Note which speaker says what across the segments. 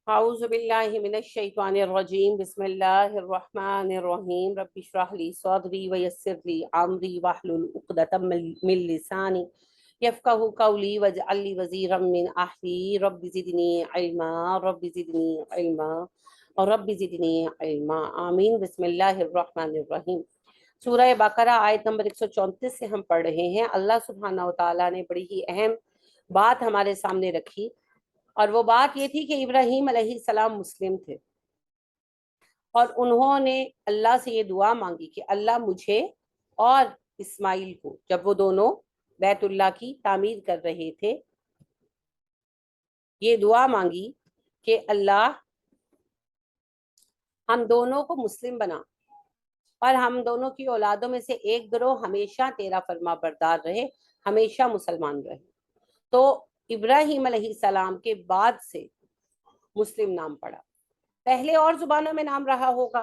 Speaker 1: اعوذ باللہ من الشیطان الرجیم بسم اللہ الرحمن الرحیم رب اشرح لی صدری ویسر لی امری واحلل عقدۃ من لسانی یفقہوا قولی واجعل لی وزیرا من اہلی رب زدنی علما رب زدنی علما اور رب زدنی علما آمین۔ بسم اللہ الرحمن الرحیم۔ سورہ بقرہ آیت نمبر 134 سے ہم پڑھ رہے ہیں۔ اللہ سبحانہ و تعالیٰ نے بڑی ہی اہم بات ہمارے سامنے رکھی، اور وہ بات یہ تھی کہ ابراہیم علیہ السلام مسلم تھے، اور انہوں نے اللہ سے یہ دعا مانگی کہ اللہ مجھے اور اسماعیل کو، جب وہ دونوں بیت اللہ کی تعمیر کر رہے تھے، یہ دعا مانگی کہ اللہ ہم دونوں کو مسلم بنا، اور ہم دونوں کی اولادوں میں سے ایک گروہ ہمیشہ تیرا فرما بردار رہے، ہمیشہ مسلمان رہے۔ تو ابراہیم علیہ السلام کے بعد سے مسلم نام پڑا، پہلے اور زبانوں میں نام رہا ہوگا،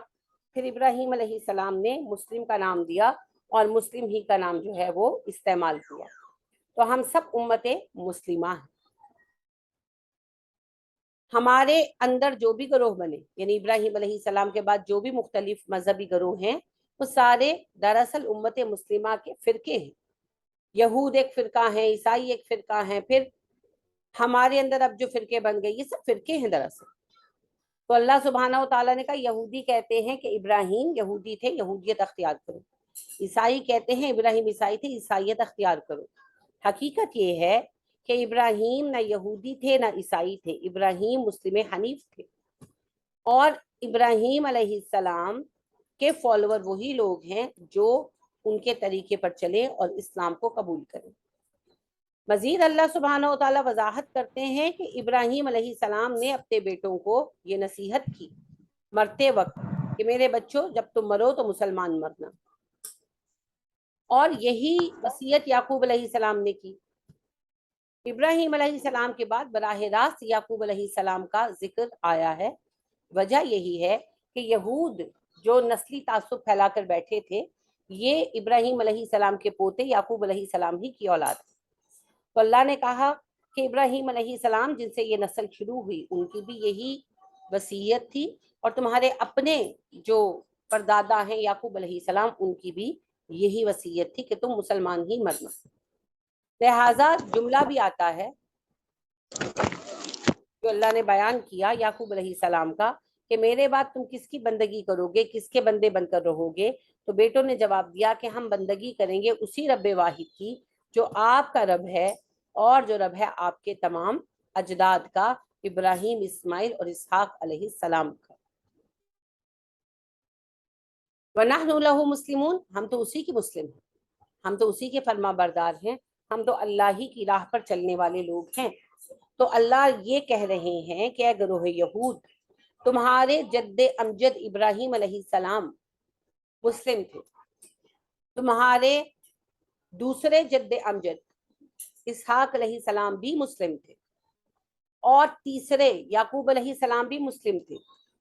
Speaker 1: پھر ابراہیم علیہ السلام نے مسلم کا نام دیا اور مسلم ہی کا نام جو ہے وہ استعمال کیا۔ تو ہم سب امت مسلمہ ہیں۔ ہمارے اندر جو بھی گروہ بنے، یعنی ابراہیم علیہ السلام کے بعد جو بھی مختلف مذہبی گروہ ہیں، وہ سارے دراصل امت مسلمہ کے فرقے ہیں۔ یہود ایک فرقہ ہیں، عیسائی ایک فرقہ ہیں، پھر ہمارے اندر اب جو فرقے بن گئے، یہ سب فرقے ہیں دراصل۔ تو اللہ سبحانہ و تعالیٰ نے کہا، یہودی کہتے ہیں کہ ابراہیم یہودی تھے، یہودیت اختیار کرو۔ عیسائی کہتے ہیں ابراہیم عیسائی تھے، عیسائیت اختیار کرو۔ حقیقت یہ ہے کہ ابراہیم نہ یہودی تھے نہ عیسائی تھے، ابراہیم مسلم حنیف تھے، اور ابراہیم علیہ السلام کے فالوور وہی لوگ ہیں جو ان کے طریقے پر چلیں اور اسلام کو قبول کریں۔ مزید اللہ سبحانہ و تعالیٰ وضاحت کرتے ہیں کہ ابراہیم علیہ السلام نے اپنے بیٹوں کو یہ نصیحت کی مرتے وقت کہ میرے بچوں، جب تم مرو تو مسلمان مرنا، اور یہی وصیت یعقوب علیہ السلام نے کی۔ ابراہیم علیہ السلام کے بعد براہ راست یعقوب علیہ السلام کا ذکر آیا ہے۔ وجہ یہی ہے کہ یہود جو نسلی تعصب پھیلا کر بیٹھے تھے، یہ ابراہیم علیہ السلام کے پوتے یعقوب علیہ السلام ہی کی اولاد تھی۔ تو اللہ نے کہا کہ ابراہیم علیہ السلام جن سے یہ نسل شروع ہوئی، ان کی بھی یہی وصیت تھی، اور تمہارے اپنے جو پردادا ہیں یعقوب علیہ السلام، ان کی بھی یہی وصیت تھی کہ تم مسلمان ہی مرنا۔ لہٰذا جملہ بھی آتا ہے جو اللہ نے بیان کیا یعقوب علیہ السلام کا کہ میرے بعد تم کس کی بندگی کرو گے، کس کے بندے بن کر رہو گے؟ تو بیٹوں نے جواب دیا کہ ہم بندگی کریں گے اسی رب واحد کی جو آپ کا رب ہے، اور جو رب ہے آپ کے تمام اجداد کا، ابراہیم، اسماعیل اور اسحاق علیہ السلام کا۔ وَنَحْنُ لَهُ مُسْلِمُونَ، ہم تو اسی کی مسلم ہیں، ہم تو اسی کے فرما بردار ہیں، ہم تو اللہ ہی کی راہ پر چلنے والے لوگ ہیں۔ تو اللہ یہ کہہ رہے ہیں کہ اے گروہ یہود، تمہارے جد امجد ابراہیم علیہ السلام مسلم تھے، تمہارے دوسرے جد امجد اسحاق علیہ السلام بھی مسلم تھے، اور تیسرے یعقوب علیہ السلام بھی مسلم تھے،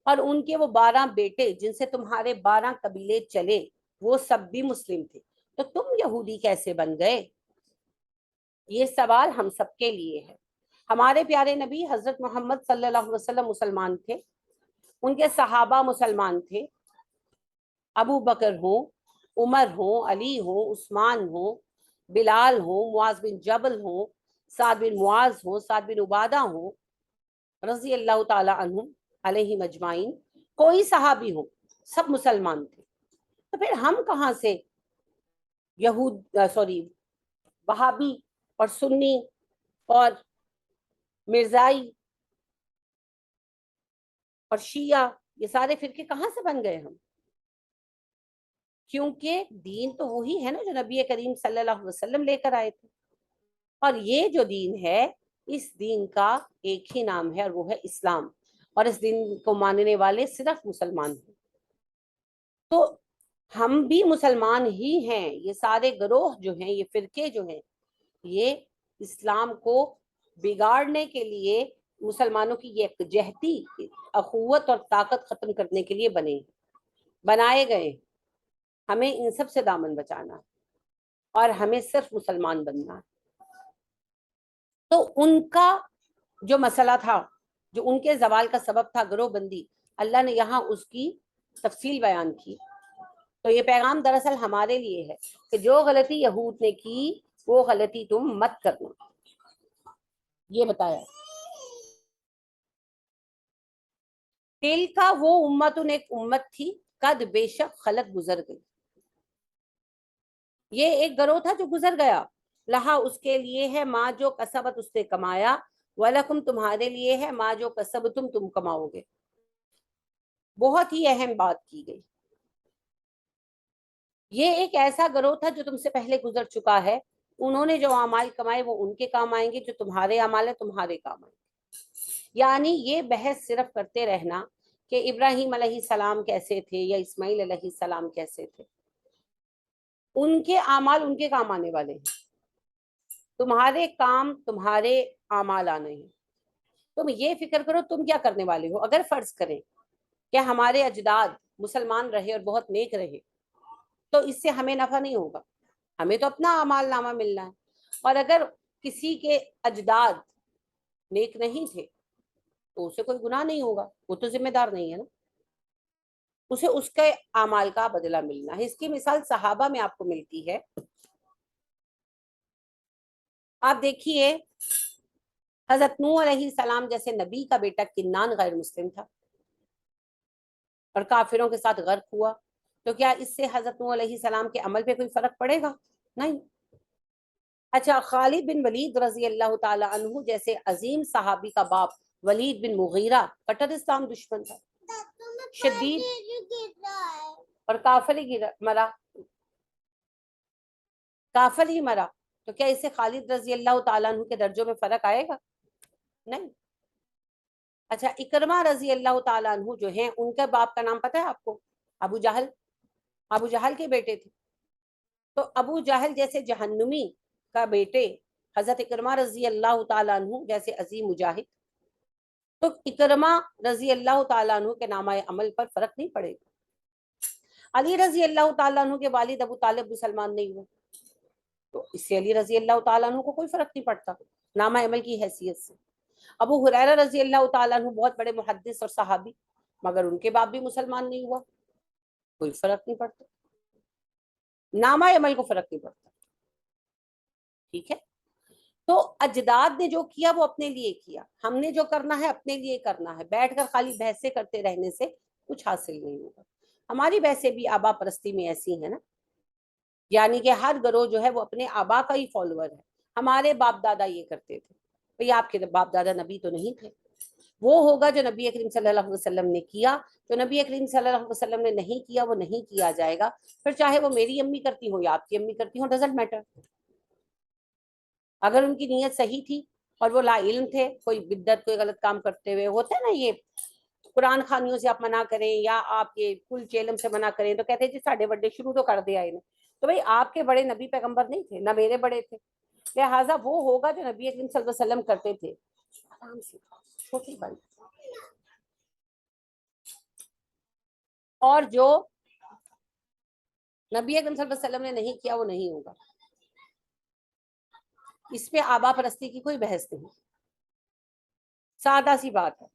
Speaker 1: اور ان کے وہ 12 بیٹے جن سے تمہارے 12 قبیلے چلے، وہ سب بھی مسلم تھے۔ تو تم یہودی کیسے بن گئے؟ یہ سوال ہم سب کے لیے ہے۔ ہمارے پیارے نبی حضرت محمد صلی اللہ علیہ وسلم مسلمان تھے، ان کے صحابہ مسلمان تھے، ابو بکر ہوں، عمر ہوں، علی ہوں، عثمان ہوں، بلال ہوں، معاذ بن جبل ہوں، سعد بن معاذ ہوں، سعد بن عبادہ ہوں، رضی اللہ تعالی عنہم علیہم اجمعین، کوئی صحابی ہو، سب مسلمان تھے۔ تو پھر ہم کہاں سے وہابی اور سنی اور مرزائی اور شیعہ، یہ سارے فرقے کہاں سے بن گئے ہم؟ کیونکہ دین تو وہی ہے نا جو نبی کریم صلی اللہ علیہ وسلم لے کر آئے تھے، اور یہ جو دین ہے، اس دین کا ایک ہی نام ہے، اور وہ ہے اسلام، اور اس دین کو ماننے والے صرف مسلمان ہیں۔ تو ہم بھی مسلمان ہی ہیں، یہ سارے گروہ جو ہیں، یہ فرقے جو ہیں، یہ اسلام کو بگاڑنے کے لیے، مسلمانوں کی یہ یکجہتی، اخوت اور طاقت ختم کرنے کے لیے بنائے گئے۔ ہمیں ان سب سے دامن بچانا ہے، اور ہمیں صرف مسلمان بننا ہے۔ تو ان کا جو مسئلہ تھا جو ان کے زوال کا سبب تھا گروہ بندی، اللہ نے یہاں اس کی تفصیل بیان کی. تو یہ پیغام دراصل ہمارے لیے ہے کہ جو غلطی یہود نے کی وہ غلطی تم مت کرنا. یہ بتایا. تل کا وہ امتن ایک امت تھی، قد بے شک خلط گزر گئی. یہ ایک گروہ تھا جو گزر گیا. لہا اس کے لیے ہے ماں جو کسبت اس نے کمایا، ولکم تمہارے لیے ہے ماں جو کسبتم تم کماؤ گے. بہت ہی اہم بات کی گئی. یہ ایک ایسا گروہ تھا جو تم سے پہلے گزر چکا ہے، انہوں نے جو اعمال کمائے وہ ان کے کام آئیں گے، جو تمہارے اعمال ہیں تمہارے کام آئیں گے. یعنی یہ بحث صرف کرتے رہنا کہ ابراہیم علیہ السلام کیسے تھے یا اسماعیل علیہ السلام کیسے تھے، ان کے اعمال ان کے کام آنے والے ہیں، تمہارے کام تمہارے اعمال آنے ہیں. تم یہ فکر کرو تم کیا کرنے والے ہو. اگر فرض کریں کہ ہمارے اجداد مسلمان رہے اور بہت نیک رہے تو اس سے ہمیں نفع نہیں ہوگا، ہمیں تو اپنا اعمال نامہ ملنا ہے. اور اگر کسی کے اجداد نیک نہیں تھے تو اسے کوئی گناہ نہیں ہوگا، وہ تو ذمہ دار نہیں ہے نا، اسے اس کے اعمال کا بدلہ ملنا ہے. اس کی مثال صحابہ میں آپ کو ملتی ہے. آپ دیکھیے حضرت نوح علیہ السلام جیسے نبی کا بیٹا کنان غیر مسلم تھا اور کافروں کے ساتھ غرق ہوا، تو کیا اس سے حضرت نوح علیہ السلام کے عمل پہ کوئی فرق پڑے گا؟ نہیں. اچھا، خالد بن ولید رضی اللہ تعالی عنہ جیسے عظیم صحابی کا باپ ولید بن مغیرہ کٹر اسلام دشمن تھا، شدید اور کافر ہی مرا، تو کیا اس سے خالد رضی اللہ تعالیٰ عنہ کے درجوں میں فرق آئے گا؟ نہیں. اچھا، اکرمہ رضی اللہ تعالیٰ عنہ جو ہیں ان کے باپ کا نام پتہ ہے آپ کو؟ ابو جہل. ابو جہل کے بیٹے تھے. تو ابو جہل جیسے جہنمی کا بیٹے حضرت اکرمہ رضی اللہ تعالیٰ عنہ جیسے عظیم مجاہد، تو اکرمہ رضی اللہ تعالیٰ عنہ کے نامہ عمل پر فرق نہیں پڑے گا. علی رضی اللہ تعالیٰ عنہ کے والد ابو طالب مسلمان نہیں ہوئے تو اس سے علی رضی اللہ تعالیٰ عنہ کو کوئی فرق نہیں پڑتا نامہ عمل کی حیثیت سے. ابو ہریرہ رضی اللہ تعالیٰ عنہ بہت بڑے محدث اور صحابی، مگر ان کے باپ بھی مسلمان نہیں ہوا، کوئی فرق نہیں پڑتا، نامہ عمل کو فرق نہیں پڑتا. ٹھیک ہے. تو اجداد نے جو کیا وہ اپنے لیے کیا، ہم نے جو کرنا ہے اپنے لیے کرنا ہے. بیٹھ کر خالی بحثیں کرتے رہنے سے کچھ حاصل نہیں ہوگا. ہماری بحثیں بھی آبا پرستی میں ایسی ہیں نا، یعنی کہ ہر گروہ جو ہے وہ اپنے آبا کا ہی فالوور ہے. ہمارے باپ دادا یہ کرتے تھے، بھئی آپ کے باپ دادا نبی تو نہیں تھے. وہ ہوگا جو نبی کریم صلی اللہ علیہ وسلم نے کیا، جو نبی کریم صلی اللہ علیہ وسلم نے نہیں کیا وہ نہیں کیا جائے گا. پھر چاہے وہ میری امی کرتی ہو یا آپ کی امی کرتی ہو، ڈزنٹ میٹر. اگر ان کی نیت صحیح تھی اور وہ لا علم تھے، کوئی بدعت کوئی غلط کام کرتے ہوئے، ہوتا ہے نا یہ قرآن خوانیوں سے آپ منع کریں یا آپ یہ کل چیلم سے منع کریں تو کہتے ہیں جی ساڈے بڑے شروع تو کر دیا انہیں. تو بھئی آپ کے بڑے نبی پیغمبر نہیں تھے، نہ میرے بڑے تھے، لہٰذا وہ ہوگا جو نبی اکرم صلی اللہ علیہ وسلم کرتے تھے. چھوٹی بات. اور جو نبی اکرم صلی اللہ علیہ وسلم نے نہیں کیا وہ نہیں ہوگا. اس پہ آبا پرستی کی کوئی بحث نہیں، سادہ سی بات ہے.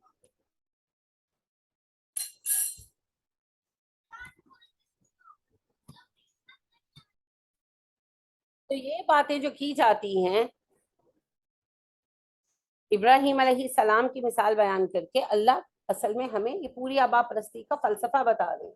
Speaker 1: تو یہ باتیں جو کی جاتی ہیں ابراہیم علیہ السلام کی مثال بیان کر کے، اللہ اصل میں ہمیں یہ پوری آبا پرستی کا فلسفہ بتا رہے ہیں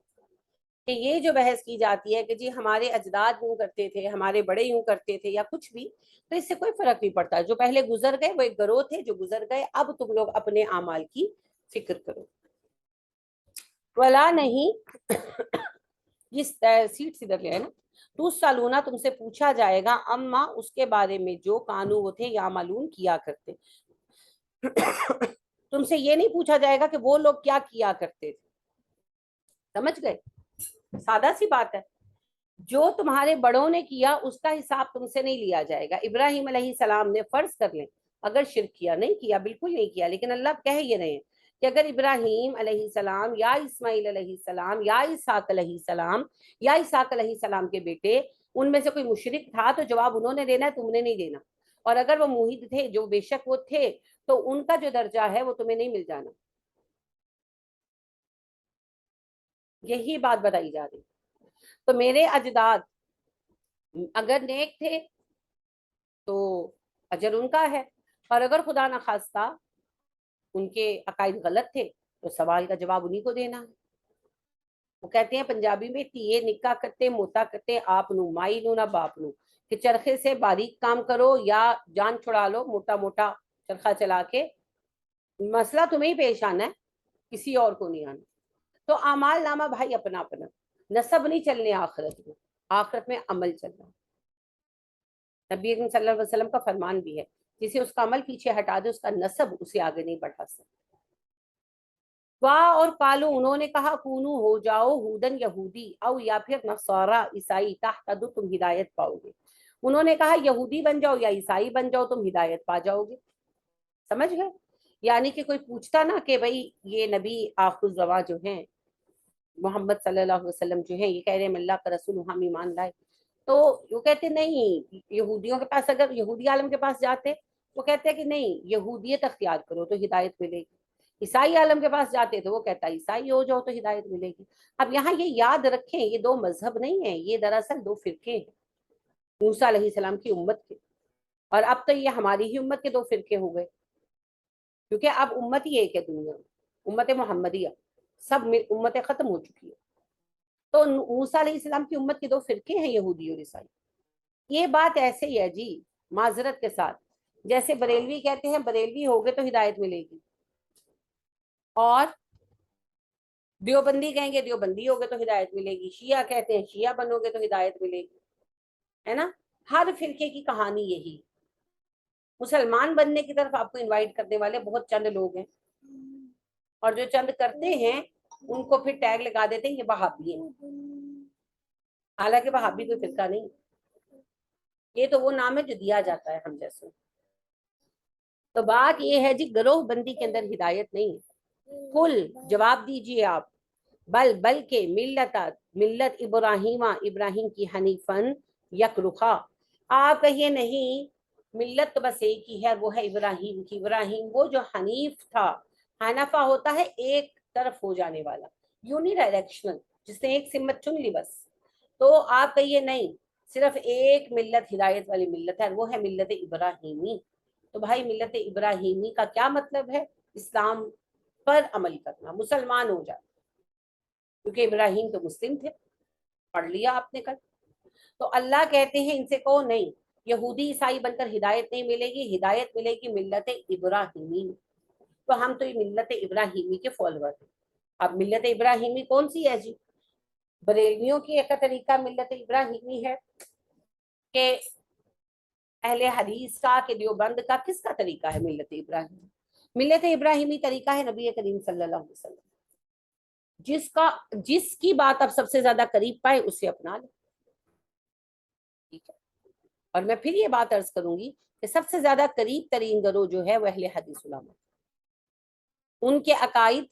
Speaker 1: کہ یہ جو بحث کی جاتی ہے کہ جی ہمارے اجداد یوں کرتے تھے، ہمارے بڑے یوں کرتے تھے یا کچھ بھی، تو اس سے کوئی فرق نہیں پڑتا. جو پہلے گزر گئے وہ ایک گروہ تھے جو گزر گئے، اب تم لوگ اپنے اعمال کی فکر کرو. ولا نہیں جس سیٹ سدھر لے ہے نا، تو سالونا تم سے پوچھا جائے گا اما اس کے بارے میں جو کانو وہ تھے یا معلوم کیا کرتے. تم سے یہ نہیں پوچھا جائے گا کہ وہ لوگ کیا کیا کرتے تھے. سمجھ گئے؟ سادہ سی بات ہے. جو تمہارے بڑوں نے کیا اس کا حساب تم سے نہیں لیا جائے گا. ابراہیم علیہ السلام نے فرض کر لیں اگر شرک کیا، نہیں کیا، بالکل نہیں کیا، لیکن اللہ کہہ یہ رہے ہیں کہ اگر ابراہیم علیہ السلام یا اسماعیل علیہ السلام یا اسحاق علیہ السلام یا اسحاق علیہ السلام کے بیٹے ان میں سے کوئی مشرک تھا تو جواب انہوں نے دینا ہے، تم نے نہیں دینا. اور اگر وہ موحد تھے, جو بے شک وہ تھے, تو ان کا جو درجہ ہے وہ تمہیں نہیں مل جانا. یہی بات بتائی جا رہی. تو میرے اجداد اگر نیک تھے تو اجر ان کا ہے, اور اگر خدا نخواستہ ان کے عقائد غلط تھے تو سوال کا جواب انہیں کو دینا ہے. وہ کہتے ہیں پنجابی میں, تیے نکا کرتے موتا کرتے آپ نو, مائی نو نہ باپ نو, کہ چرخے سے باریک کام کرو یا جان چھڑا لو موٹا موٹا چرخہ چلا کے, مسئلہ تمہیں ہی پیش آنا ہے, کسی اور کو نہیں آنا. تو اعمال نامہ بھائی اپنا اپنا, نسب نہیں چلنے آخرت میں, آخرت میں عمل چلنا. نبی صلی اللہ علیہ وسلم کا فرمان بھی ہے, جسے اس کا عمل پیچھے ہٹا دے اس کا نسب اسے آگے نہیں بڑھا سکتا. واہ, اور قالو انہوں نے کہا, کونو ہو جاؤ ہودن یہودی, او یا پھر نصارا عیسائی, تہتدوا تم ہدایت پاؤ گے. انہوں نے کہا یہودی بن جاؤ یا عیسائی بن جاؤ تم ہدایت پا جاؤ گے. سمجھ گئے؟ یعنی کہ کوئی پوچھتا نا کہ بھائی یہ نبی آخر الزماں جو ہیں محمد صلی اللہ علیہ وسلم جو ہیں یہ کہہ رہے ہیں اللہ کا رسول ہم ایمان لائے, تو وہ کہتے نہیں, یہودیوں کے پاس اگر یہودی عالم کے پاس جاتے وہ کہتے ہیں کہ نہیں یہودیت اختیار کرو تو ہدایت ملے گی. عیسائی عالم کے پاس جاتے تو وہ کہتا ہے عیسائی ہو جاؤ تو ہدایت ملے گی. اب یہاں یہ یاد رکھیں, یہ دو مذہب نہیں ہیں, یہ دراصل دو فرقے ہیں موسیٰ علیہ السلام کی امت کے. اور اب تو یہ ہماری ہی امت کے دو فرقے ہو گئے, کیونکہ اب امت ہی ایک ہے دنیا میں, امت محمدیہ, سب امتیں ختم ہو چکی ہے. تو موسیٰ علیہ السلام کی امت کے دو فرقے ہیں, یہودی اور عیسائی. یہ بات ایسے ہی ہے جی, معذرت کے ساتھ, جیسے بریلوی کہتے ہیں بریلوی ہوگے تو ہدایت ملے گی, اور دیوبندی کہیں گے دیوبندی ہوگے تو ہدایت ملے گی, شیعہ کہتے ہیں شیعہ بنو گے تو ہدایت ملے گی, ہے نا. ہر فرقے کی کہانی یہی. مسلمان بننے کی طرف آپ کو انوائٹ کرنے والے بہت چند لوگ ہیں, اور جو چند کرتے ہیں ان کو پھر ٹیگ لگا دیتے ہیں یہ وہابی ہیں, حالانکہ وہابی کوئی فرقہ نہیں, یہ تو وہ نام ہے جو دیا جاتا ہے ہم جیسے. تو بات یہ ہے جی, گروہ بندی کے اندر ہدایت نہیں ہے. کل جواب دیجئے آپ, بلکہ ملت ابراہیم کی حنیفن یک رخا. آپ کہیے نہیں, ملت تو بس ایک ہی ہے, وہ ہے ابراہیم کی. ابراہیم وہ جو حنیف تھا, حنفا ہوتا ہے ایک طرف ہو جانے والا, یونی ڈائریکشنل, جس نے ایک سمت چن لی بس. تو آپ کہیے نہیں, صرف ایک ملت ہدایت والی ملت ہے, وہ ہے ملت ابراہیمی. تو بھائی ملت ابراہیمی کا کیا مطلب ہے؟ اسلام پر عمل کرنا, مسلمان ہو جائے, کیونکہ ابراہیم تو مسلم تھے, پڑھ لیا آپ نے کل. تو اللہ کہتے ہیں ان سے کہو نہیں, یہودی عیسائی بن کر ہدایت نہیں ملے گی, ہدایت ملے گی ملت ابراہیمی. تو ہم تو یہ ملت ابراہیمی کے فالوور ہیں. اب ملت ابراہیمی کون سی ہے جی؟ بریلویوں کی ایک طریقہ ملت ابراہیمی ہے, کہ اہل حدیث کا, کہ دیوبند کا, کس کا طریقہ ہے ملت ابراہیمی؟ ملت ابراہیمی طریقہ ہے نبی کریم صلی اللہ علیہ وسلم. جس کی بات آپ سب سے زیادہ قریب پائے اسے اپنا لیں, ٹھیک ہے. اور میں پھر یہ بات عرض کروں گی کہ سب سے زیادہ قریب ترین گروہ جو ہے وہ اہل حدیث علماء. ان کے عقائد,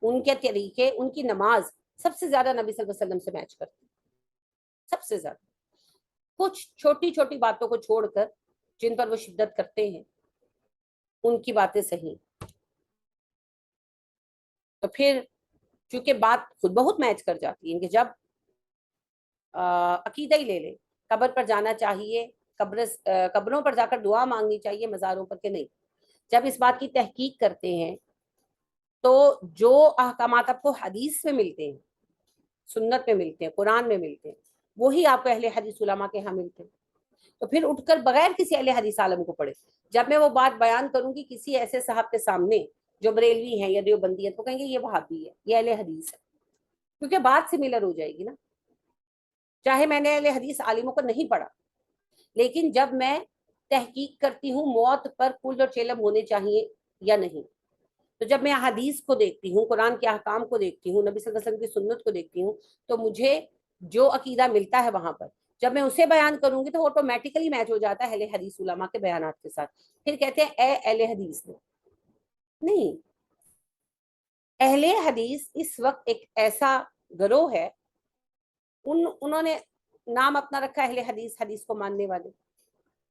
Speaker 1: ان کے طریقے, ان کی نماز سب سے زیادہ نبی صلی اللہ علیہ وسلم سے میچ کرتی, سب سے زیادہ. کچھ چھوٹی چھوٹی باتوں کو چھوڑ کر جن پر وہ شدت کرتے ہیں ان کی باتیں صحیح. تو پھر چونکہ بات خود بہت میچ کر جاتی ہے, کہ جب عقیدہ ہی لے لے, قبر پر جانا چاہیے, قبروں پر جا کر دعا مانگنی چاہیے, مزاروں پر کہ نہیں. جب اس بات کی تحقیق کرتے ہیں تو جو احکامات آپ کو حدیث میں ملتے ہیں, سنت میں ملتے ہیں, قرآن میں ملتے ہیں, وہی آپ کو اہل حدیث علماء کے ہاں ملتے ہیں. تو پھر اٹھ کر بغیر کسی اہل حدیث عالم کو پڑھے. جب میں وہ بات بیان کروں گی کسی ایسے صاحب کے سامنے جو بریلوی ہیں یا دیوبندی ہیں, تو کہیں گے یہ وہابی ہے, یہ اہل حدیث ہے, کیونکہ بات سملر ہو جائے گی نا. چاہے میں نے اہل حدیث عالموں کو نہیں پڑھا, لیکن جب میں تحقیق کرتی ہوں موت پر کل اور چیلم ہونے چاہیے یا نہیں, تو جب میں حدیث کو دیکھتی ہوں, قرآن کے احکام کو دیکھتی ہوں, نبی صلی اللہ علیہ وسلم کی سنت کو دیکھتی ہوں, تو مجھے جو عقیدہ ملتا ہے وہاں پر جب میں اسے بیان کروں گی تو آٹومیٹیکلی میچ ہو جاتا ہے اہل حدیث علماء کے بیانات کے ساتھ. پھر کہتے ہیں اے اہل حدیث نے, نہیں, اہل حدیث اس وقت ایک ایسا گروہ ہے, انہوں نے نام اپنا رکھا اہل حدیث, حدیث کو ماننے والے.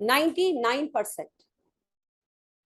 Speaker 1: 99%,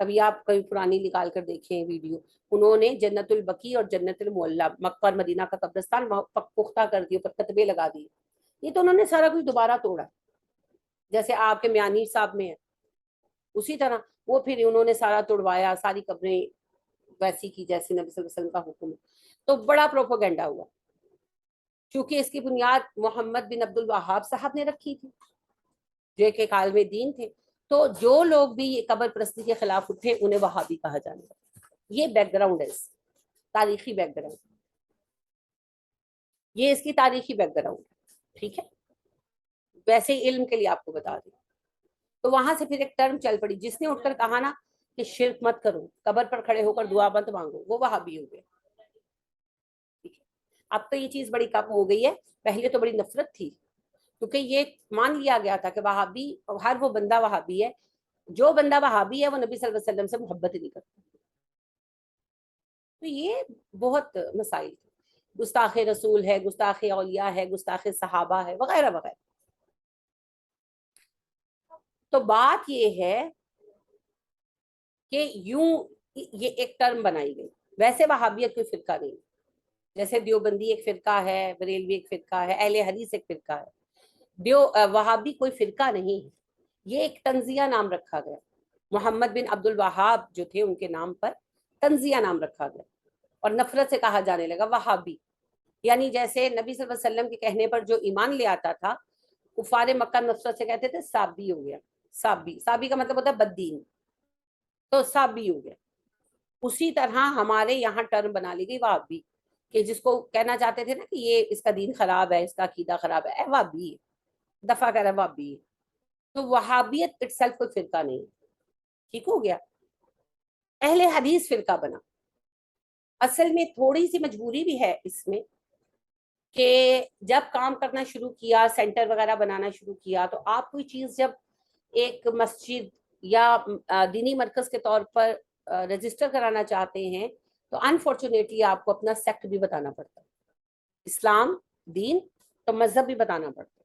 Speaker 1: کبھی آپ کبھی پرانی نکال کر دیکھیں ویڈیو، انہوں نے جنت البقیع اور جنت المعلی، مکہ اور مدینہ کا قبرستان پختہ کر دیے، پر کتبے لگا دیے. یہ تو انہوں نے سارا کچھ دوبارہ توڑا، جیسے آپ کے میانی صاحب میں ہے اسی طرح وہ پھر انہوں نے سارا توڑوایا، ساری قبریں ویسی کی جیسے نبی صلی اللہ علیہ وسلم کا حکم ہے. تو بڑا پروپیگنڈا ہوا، چونکہ اس کی بنیاد محمد بن عبد الوہاب صاحب نے رکھی تھی جو ایک عالم دین تھے. تو جو لوگ بھی یہ قبر پرستی کے خلاف اٹھے انہیں وہابی کہا جانے لگا. یہ بیک گراؤنڈ ہے، تاریخی بیک گراؤنڈ، یہ اس کی تاریخی بیک گراؤنڈ. ٹھیک ہے، ویسے علم کے لیے آپ کو بتا دیں. تو وہاں سے پھر ایک ٹرم چل پڑی، جس نے اٹھ کر کہا نا کہ شرک مت کرو، قبر پر کھڑے ہو کر دعا مت مانگو، وہ وہابی ہو گئے. اب تو یہ چیز بڑی کم ہو گئی ہے، پہلے تو بڑی نفرت تھی، کیونکہ یہ مان لیا گیا تھا کہ وہابی ہر وہ بندہ وہابی ہے، جو بندہ وہابی ہے وہ نبی صلی اللہ علیہ وسلم سے محبت نہیں کرتا. تو یہ بہت مسائل تھے، گستاخ رسول ہے، گستاخ اولیاء ہے، گستاخ صحابہ ہے، وغیرہ وغیرہ. تو بات یہ ہے کہ یوں یہ ایک ٹرم بنائی گئی. ویسے وہابیت کوئی فرقہ نہیں، جیسے دیوبندی ایک فرقہ ہے، بریلوی ایک فرقہ ہے، اہل حدیث ایک فرقہ ہے. وہابی کوئی فرقہ نہیں ہے، یہ ایک تنزیہ نام رکھا گیا. محمد بن عبد الوہاب جو تھے ان کے نام پر تنزیہ نام رکھا گیا، اور نفرت سے کہا جانے لگا وہابی. یعنی جیسے نبی صلی اللہ علیہ وسلم کے کہنے پر جو ایمان لے آتا تھا، کفار مکہ نفرت سے کہتے تھے صابی ہو گیا. صابی کا مطلب ہوتا ہے بددین، تو صابی ہو گیا. اسی طرح ہمارے یہاں ٹرم بنا لی گئی وہابی، کہ جس کو کہنا چاہتے تھے نا کہ یہ اس کا دین خراب ہے، اس کا عقیدہ خراب ہے، وہابی ہے، دفعہ کر رہا ہے وہابی ہے. تو وہابیت اٹ سیلف کوئی فرقہ نہیں. ٹھیک ہو گیا. اہل حدیث فرقہ بنا. اصل میں تھوڑی سی مجبوری بھی ہے اس میں، کہ جب کام کرنا شروع کیا، سینٹر وغیرہ بنانا شروع کیا، تو آپ کوئی چیز جب ایک مسجد یا دینی مرکز کے طور پر رجسٹر کرانا چاہتے ہیں تو انفارچونیٹلی آپ کو اپنا سیکٹ بھی بتانا پڑتا ہے، اسلام دین تو مذہب بھی بتانا پڑتا ہے.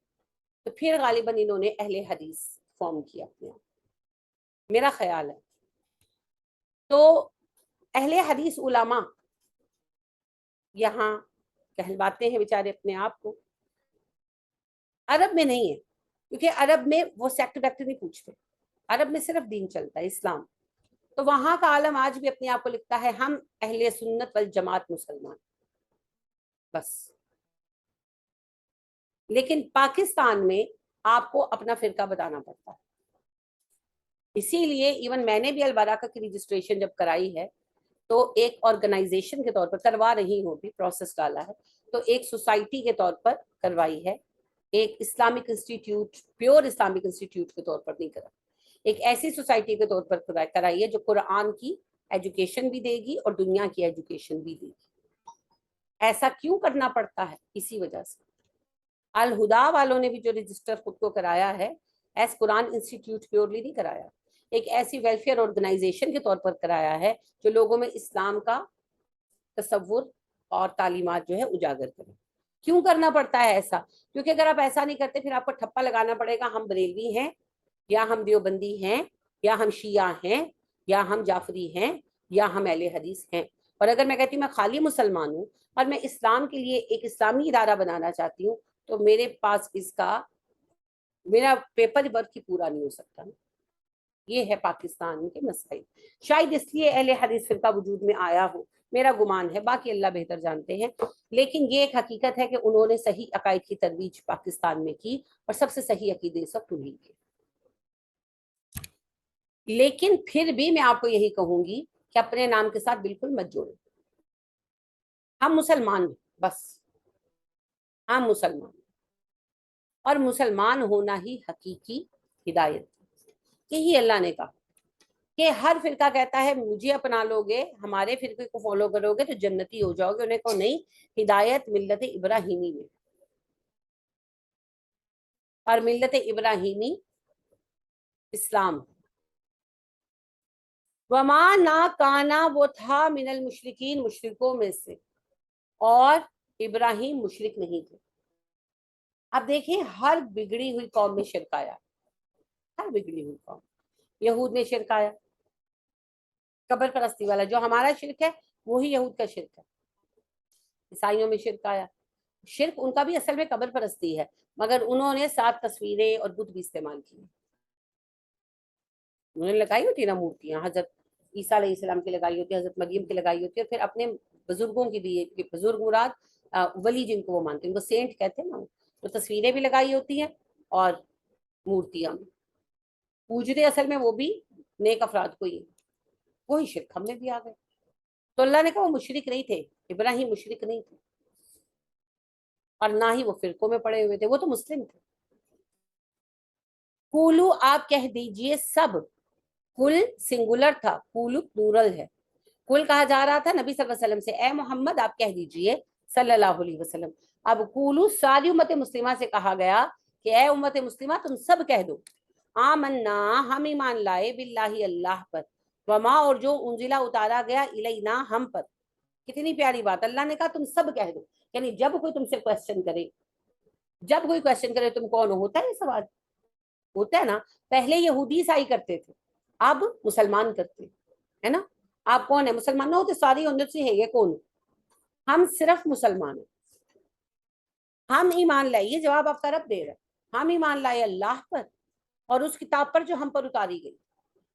Speaker 1: تو پھر غالباً انہوں نے اہل حدیث فارم کیا اپنے آپ، میرا خیال ہے. تو اہل حدیث علماء یہاں کہلواتے ہیں بیچارے اپنے آپ کو، عرب میں نہیں ہے، کیونکہ عرب میں وہ سیکٹ ویکٹ نہیں پوچھتے، عرب میں صرف دین چلتا ہے، اسلام. تو وہاں کا عالم آج بھی اپنے آپ کو لکھتا ہے ہم اہل سنت والجماعت مسلمان بس. لیکن پاکستان میں آپ کو اپنا فرقہ بتانا پڑتا ہے. اسی لیے ایون میں نے بھی البراکہ کی رجسٹریشن جب کرائی ہے تو ایک آرگنائزیشن کے طور پر کروا رہی ہوں، بھی پروسیس ڈالا ہے، تو ایک سوسائٹی کے طور پر کروائی ہے، ایک Islamic institute, pure Islamic institute کے طور پر نہیں کرا، ایک ایسی سوسائٹی کے طور پر کرائی ہے جو قرآن کی ایجوکیشن بھی دے گی اور دنیا کی ایجوکیشن بھی دے گی. ایسا کیوں کرنا پڑتا ہے؟ اسی وجہ سے. الہدا والوں نے بھی جو رجسٹر خود کو کرایا ہے ایس قرآن انسٹیٹیوٹ پیورلی نہیں کرایا، ایک ایسی ویلفیئر آرگنائزیشن کے طور پر کرایا ہے جو لوگوں میں اسلام کا تصور اور تعلیمات جو ہے اجاگر کریں. کیوں کرنا پڑتا ہے ایسا؟ کیونکہ اگر آپ ایسا نہیں کرتے پھر آپ کو ٹھپا لگانا پڑے گا ہم بریلوی ہیں، یا ہم دیوبندی ہیں، یا ہم شیعہ ہیں، یا ہم جعفری ہیں، یا ہم اہل حدیث ہیں. اور اگر میں کہتی ہوں میں خالی مسلمان ہوں اور میں اسلام کے لیے ایک اسلامی ادارہ بنانا چاہتی ہوں تو میرے پاس اس کا میرا پیپر ورک ہی پورا نہیں ہو سکتا. یہ ہے پاکستان کے مسائل. شاید اس لیے اہل حدیث فرقہ وجود میں آیا ہو، میرا گمان ہے، باقی اللہ بہتر جانتے ہیں. لیکن یہ ایک حقیقت ہے کہ انہوں نے صحیح عقائد کی ترویج پاکستان میں کی، اور سب سے صحیح عقیدے اس وقت انہیں کے. لیکن پھر بھی میں آپ کو یہی کہوں گی کہ اپنے نام کے ساتھ بالکل مت جوڑیں. ہم مسلمان ہیں بس، ہم مسلمان، اور مسلمان ہونا ہی حقیقی ہدایت. یہی اللہ نے کہا کہ ہر فرقہ کہتا ہے مجھے اپنا لو گے، ہمارے فرقے کو فالو کرو گے تو جنتی ہو جاؤ گے. انہیں کہو نہیں، ہدایت ملت ابراہیمی میں، اور ملت ابراہیمی اسلام. وما نا کانا، وہ تھا من المشرکین، مشرکوں میں سے، اور ابراہیم مشرک نہیں تھے. اب دیکھیں ہر بگڑی ہوئی قوم میں شرک آیا، ہر بگڑی ہوئی قوم. یہود نے شرک آیا، قبر پرستی والا جو ہمارا شرک ہے وہی یہود کا شرک ہے. عیسائیوں میں شرک آیا, شرک ان کا بھی اصل میں قبر پرستی ہے, مگر انہوں نے 7 تصویریں اور بت بھی استعمال کی. انہوں نے لگائی ہوتی نا مورتیاں, حضرت عیسیٰ علیہ السلام کی لگائی ہوتی ہے, حضرت مریم کی لگائی ہوتی ہے, اور پھر اپنے بزرگوں کی بھی, بزرگ مراد ولی جن کو وہ مانتے ہیں, ان کو سینٹ کہتے ہیں نا, تو تصویریں بھی لگائی ہوتی ہیں اور مورتیاں بھی پوجتے اصل میں وہ بھی نیک افراد کو ہی, وہی شرک ہم میں بھی آ گئے. تو اللہ نے کہا وہ مشرک نہیں تھے, ابراہیم مشرک نہیں تھے, اور نہ ہی وہ فرقوں میں پڑے ہوئے تھے, وہ تو مسلم تھے. کولو آپ کہہ دیجئے سب, کل سنگولر تھا, کولو پلورل ہے. کل کہا جا رہا تھا نبی صلی اللہ علیہ وسلم سے, اے محمد آپ کہہ دیجئے صلی اللہ علیہ وسلم. اب کولو ساری امت مسلمہ سے کہا گیا کہ اے امت مسلمہ تم سب کہہ دو, آمنا ہم ایمان لائے, باللہ اللہ پر, وما اور جو انزلہ اتارا گیا الینا ہم پر. کتنی پیاری بات, اللہ نے کہا تم سب کہہ دو. یعنی جب کوئی تم سے کوشچن کرے, جب کوئی کوشچن کرے تم کون ہو, ہوتا ہے یہ سوال, ہوتا ہے نا. پہلے یہودی عیسائی کرتے تھے, اب مسلمان کرتے ہے نا. آپ کون ہیں, مسلمان نہ ہوتے ساری امت سے ہے یہ کون, ہم صرف مسلمان ہیں. ہم ایمان لائے, یہ جواب آپ کا رب دے رہا ہے, ہم ایمان لائے اللہ پر اور اس کتاب پر جو ہم پر اتاری گئی.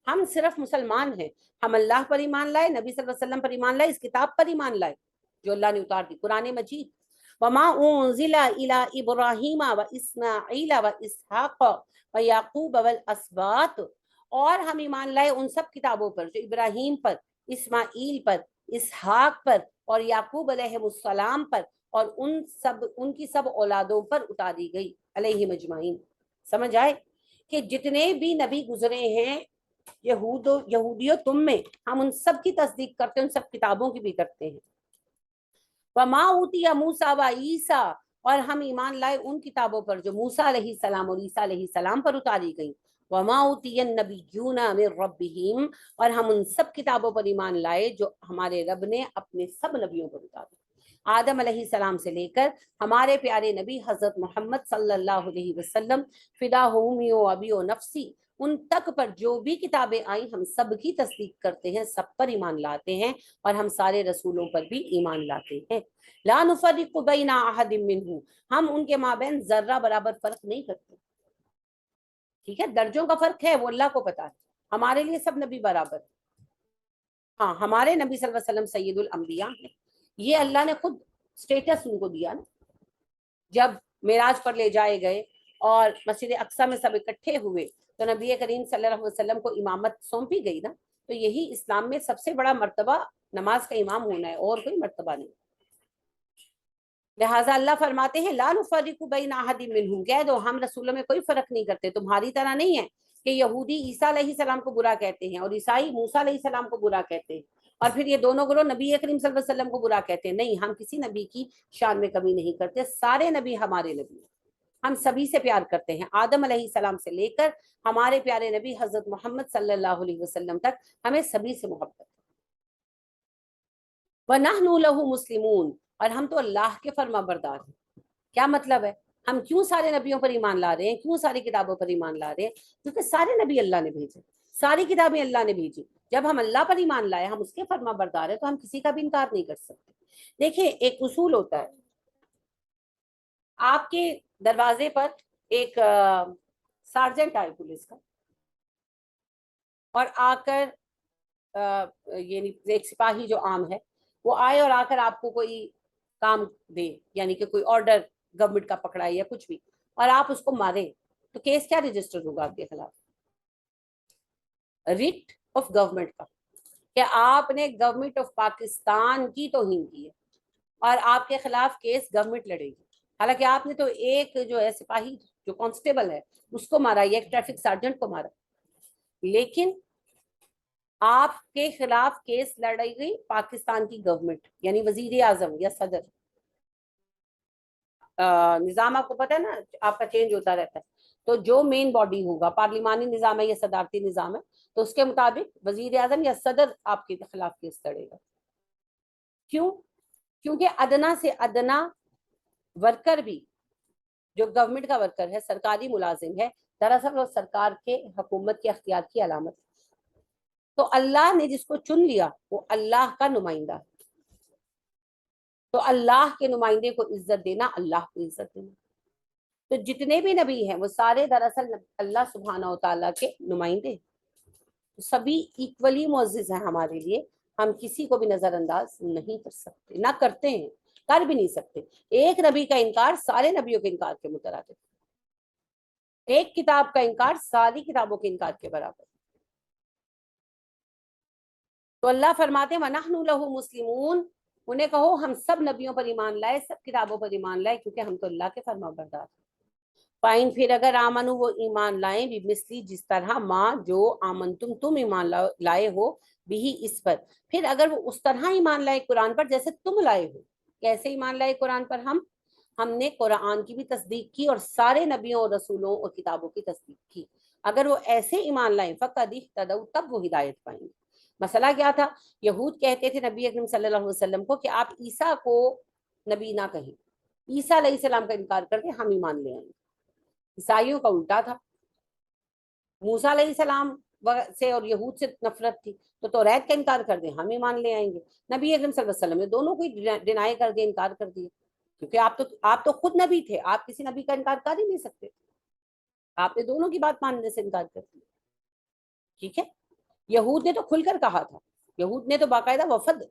Speaker 1: ہم صرف مسلمان ہیں, ہم اللہ پر ایمان لائے, نبی صلی اللہ علیہ وسلم پر ایمان لائے, اس کتاب پر ایمان لائے جو اللہ نے اتار دی, قرآن مجید. وما انزل الى ابراہیم و اسماعیل و اسحاق و یعقوب والاسباط, اور ہم ایمان لائے ان سب کتابوں پر جو ابراہیم پر, اسماعیل پر, اسحاق پر اور یعقوب علیہ السلام پر اور ان کی سب اولادوں پر اتاری گئی, علیہم اجمعین. سمجھ آئے کہ جتنے بھی نبی گزرے ہیں یہودیوں تم میں, ہم ان سب کی تصدیق کرتے ہیں, ان سب کتابوں کی بھی کرتے ہیں. وما اوتی موسیٰ و عیسیٰ, اور ہم ایمان لائے ان کتابوں پر جو موسیٰ علیہ السلام اور عیسیٰ علیہ السلام پر اتاری گئی. وما اوتی النبیون من ربہم, اور ہم ان سب کتابوں پر ایمان لائے جو ہمارے رب نے اپنے سب نبیوں پر اتاری. آدم علیہ السلام سے لے کر ہمارے پیارے نبی حضرت محمد صلی اللہ علیہ وسلم, فدا ہومی و ابی و نفسی, ان تک پر جو بھی کتابیں آئیں ہم سب کی تصدیق کرتے ہیں, سب پر ایمان لاتے ہیں, اور ہم سارے رسولوں پر بھی ایمان لاتے ہیں. لا نفرق بین احد منہم, ہم ان کے مابین ذرہ برابر فرق نہیں کرتے. ٹھیک ہے, درجوں کا فرق ہے وہ اللہ کو پتا ہے, ہمارے لیے سب نبی برابر. ہاں ہمارے نبی صلی اللہ علیہ وسلم سید الانبیاء ہیں, یہ اللہ نے خود سٹیٹس ان کو دیا نا. جب معراج پر لے جائے گئے اور مسجد اقصی میں سب اکٹھے ہوئے تو نبی کریم صلی اللہ علیہ وسلم کو امامت سونپی گئی نا. تو یہی اسلام میں سب سے بڑا مرتبہ نماز کا امام ہونا ہے, اور کوئی مرتبہ نہیں. لہٰذا اللہ فرماتے ہیں لا نفرق بین احد منہم, کہہ دو ہم رسولوں میں کوئی فرق نہیں کرتے. تمہاری طرح نہیں ہے کہ یہودی عیسیٰ علیہ السلام کو برا کہتے ہیں اور عیسائی موسیٰ علیہ السلام کو برا کہتے ہیں, اور پھر یہ دونوں گروہ نبی کریم صلی اللہ علیہ وسلم کو برا کہتے ہیں. نہیں, ہم کسی نبی کی شان میں کمی نہیں کرتے, سارے نبی ہمارے نبی ہیں, ہم سبھی سے پیار کرتے ہیں. آدم علیہ السلام سے لے کر ہمارے پیارے نبی حضرت محمد صلی اللہ علیہ وسلم تک ہمیں سبھی سے محبت ہے. وَنَحْنُ لَهُ مُسْلِمُونَ, اور ہم تو اللہ کے فرما بردار ہیں. کیا مطلب ہے, ہم کیوں سارے نبیوں پر ایمان لا رہے ہیں, کیوں ساری کتابوں پر ایمان لا رہے ہیں؟ کیونکہ سارے نبی اللہ نے بھیجے, ساری کتابیں اللہ نے بھیجی. جب ہم اللہ پر ایمان لائے, ہم اس کے فرما بردار ہیں, تو ہم کسی کا بھی انکار نہیں کر سکتے. دیکھیں ایک اصول ہوتا ہے, آپ کے دروازے پر ایک سارجنٹ آئے پولیس کا, اور آ کر یعنی ایک سپاہی جو عام ہے وہ آئے اور آ کر آپ کو کوئی کام دے, یعنی کہ کوئی آرڈر گورنمنٹ کا پکڑائے یا کچھ بھی, اور آپ اس کو ماریں, تو کیس کیا رجسٹر ہوگا آپ کے خلاف؟ ریٹ آف گورنمنٹ کا, کہ آپ نے گورنمنٹ آف پاکستان کی توہین کی ہے, اور آپ کے خلاف کیس گورنمنٹ لڑے گی. حالانکہ آپ نے تو ایک جو ہے سپاہی جو کانسٹیبل ہے اس کو مارا, یا ایک ٹریفک سارجنٹ کو مارا, لیکن آپ کے خلاف کیس لڑائی گئی پاکستان کی گورنمنٹ, یعنی وزیر اعظم یا صدر. نظام آپ کو پتہ ہے نا آپ کا چینج ہوتا رہتا ہے, تو جو مین باڈی ہوگا, پارلیمانی نظام ہے یا صدارتی نظام ہے, تو اس کے مطابق وزیر اعظم یا صدر آپ کے خلاف کیس لڑے گا. کیوں؟ کیونکہ ادنا سے ادنا ورکر بھی جو گورنمنٹ کا ورکر ہے, سرکاری ملازم ہے, دراصل وہ سرکار کے حکومت کے اختیار کی علامت ہے. تو اللہ نے جس کو چن لیا وہ اللہ کا نمائندہ ہے، تو اللہ کے نمائندے کو عزت دینا اللہ کو عزت دینا. تو جتنے بھی نبی ہیں وہ سارے دراصل اللہ سبحانہ و تعالیٰ کے نمائندے، سبھی ایکولی معزز ہیں ہمارے لیے. ہم کسی کو بھی نظر انداز نہیں کر سکتے، نہ کرتے ہیں، کر بھی نہیں سکتے. ایک نبی کا انکار سارے نبیوں کے انکار کے مترادف، ایک کتاب کا انکار ساری کتابوں کے انکار کے برابر. تو اللہ فرماتے ہیں وَنَحْنُ لَهُ مُسْلِمُونَ، انہیں کہو ہم سب نبیوں پر ایمان لائے، سب کتابوں پر ایمان لائے، کیونکہ ہم تو اللہ کے فرما بردار ہیں. فائن پھر اگر آمنو وہ ایمان لائیں بھی مثلی جس طرح ماں جو آمن تم ایمان لائے ہو بھی اس پر، پھر اگر وہ اس طرح ایمان لائے قرآن پر جیسے تم لائے ہو. کیسے ایمان لائے قرآن پر؟ ہم نے قرآن کی بھی تصدیق کی اور سارے نبیوں اور رسولوں اور کتابوں کی تصدیق کی. اگر وہ ایسے ایمان لائیں فقد اہتدوا، تب وہ ہدایت پائیں گے. مسئلہ کیا تھا؟ یہود کہتے تھے نبی اکرم صلی اللہ علیہ وسلم کو کہ آپ عیسیٰ کو نبی نہ کہیں، عیسیٰ علیہ السلام کا انکار کر کے ہم ایمان لے آئیں گے. عیسائیوں کا الٹا تھا، موسیٰ علیہ السلام سے اور یہود سے نفرت تھی، تو توریت کا انکار کر دیں ہم ایمان لے آئیں گے. نبی اکرم صلی اللہ علیہ وسلم نے دونوں کو ڈینائی کر دیا، انکار کر دیا، کیونکہ آپ تو خود نبی تھے، آپ کسی نبی کا انکار کر ہی نہیں سکتے. آپ نے دونوں کی بات ماننے سے انکار کر دیا. ٹھیک ہے. یہود نے تو کھل کر کہا تھا، یہود نے تو باقاعدہ وفد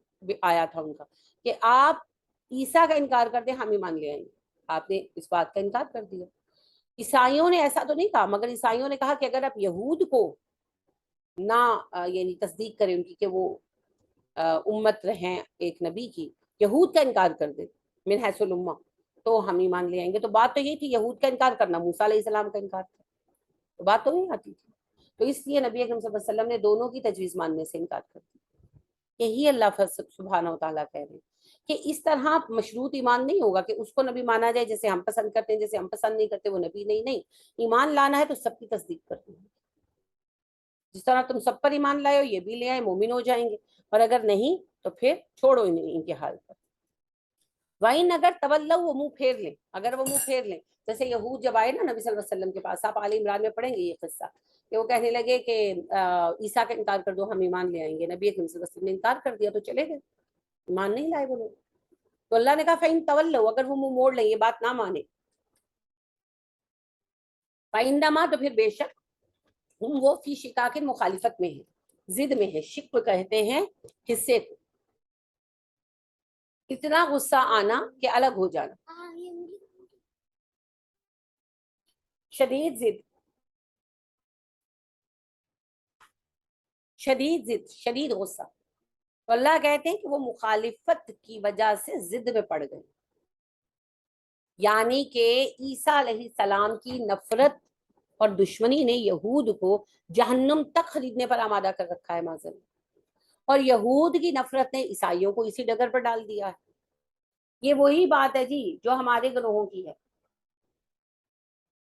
Speaker 1: آیا تھا ان کا کہ آپ عیسیٰ کا انکار کر دیں ہم ایمان لے آئیں گے. آپ نے اس بات کا انکار کر دیا. عیسائیوں نے ایسا تو نہیں کہا، مگر عیسائیوں نے کہا کہ اگر آپ یہود کو نہ یعنی تصدیق کریں ان کی کہ وہ امت رہیں ایک نبی کی، یہود کا انکار کر دیں من حیث الامہ، تو ہم ایمان لے آئیں گے. تو بات تو یہ تھی یہود کا انکار کرنا، موسیٰ علیہ السلام کا انکار تھا، تو بات تو نہیں آتی تھی. تو اس لیے نبی اکرم صلی اللہ علیہ وسلم نے دونوں کی تجویز ماننے سے انکار کر دیا. یہی اللہ سبحانہ و تعالیٰ کہہ رہے ہیں کہ اس طرح مشروط ایمان نہیں ہوگا کہ اس کو نبی مانا جائے جیسے ہم پسند کرتے ہیں، جیسے ہم پسند نہیں کرتے وہ نبی نہیں. نہیں، ایمان لانا ہے تو سب کی تصدیق کرنی ہے. جس طرح تم سب پر ایمان لائے ہو یہ بھی لے آئے، مومن ہو جائیں گے. اور اگر نہیں تو پھر چھوڑو ان کے حال پر. وَإِنْ اگر تولوا وہ منہ پھیر لیں، اگر وہ منہ پھیر لیں، جیسے یہود جب آئے نا نبی صلی اللہ علیہ وسلم کے پاس، آپ آل عمران میں پڑھیں گے یہ قصہ، کہ وہ کہنے لگے کہ عیسیٰ کا انکار کر دو ہم ایمان لے آئیں گے. نبی اکرم صلی اللہ علیہ وسلم نے انکار کر دیا تو چلے گئے، ایمان نہیں لائے وہ لوگ. تو اللہ نے کہا فَإِنْ تَوَلَّوْا، اگر وہ منہ موڑ لیں، یہ بات نہ مانے، فَإِنَّمَا تو پھر بے شک ہم وہ فی شقاق مخالفت میں ہے، ضد میں ہے. شق کہتے ہیں حصے کو. اتنا غصہ آنا کہ الگ ہو جانا، شدید ضد، شدید ضد، شدید غصہ. تو اللہ کہتے ہیں کہ وہ مخالفت کی وجہ سے ضد میں پڑ گئے، یعنی کہ عیسیٰ علیہ السلام کی نفرت اور دشمنی نے یہود کو جہنم تک خریدنے پر آمادہ کر رکھا ہے معاذ اللہ. اور یہود کی نفرت نے عیسائیوں کو اسی ڈگر پر ڈال دیا ہے. یہ وہی بات ہے جی جو ہمارے گروہوں کی ہے.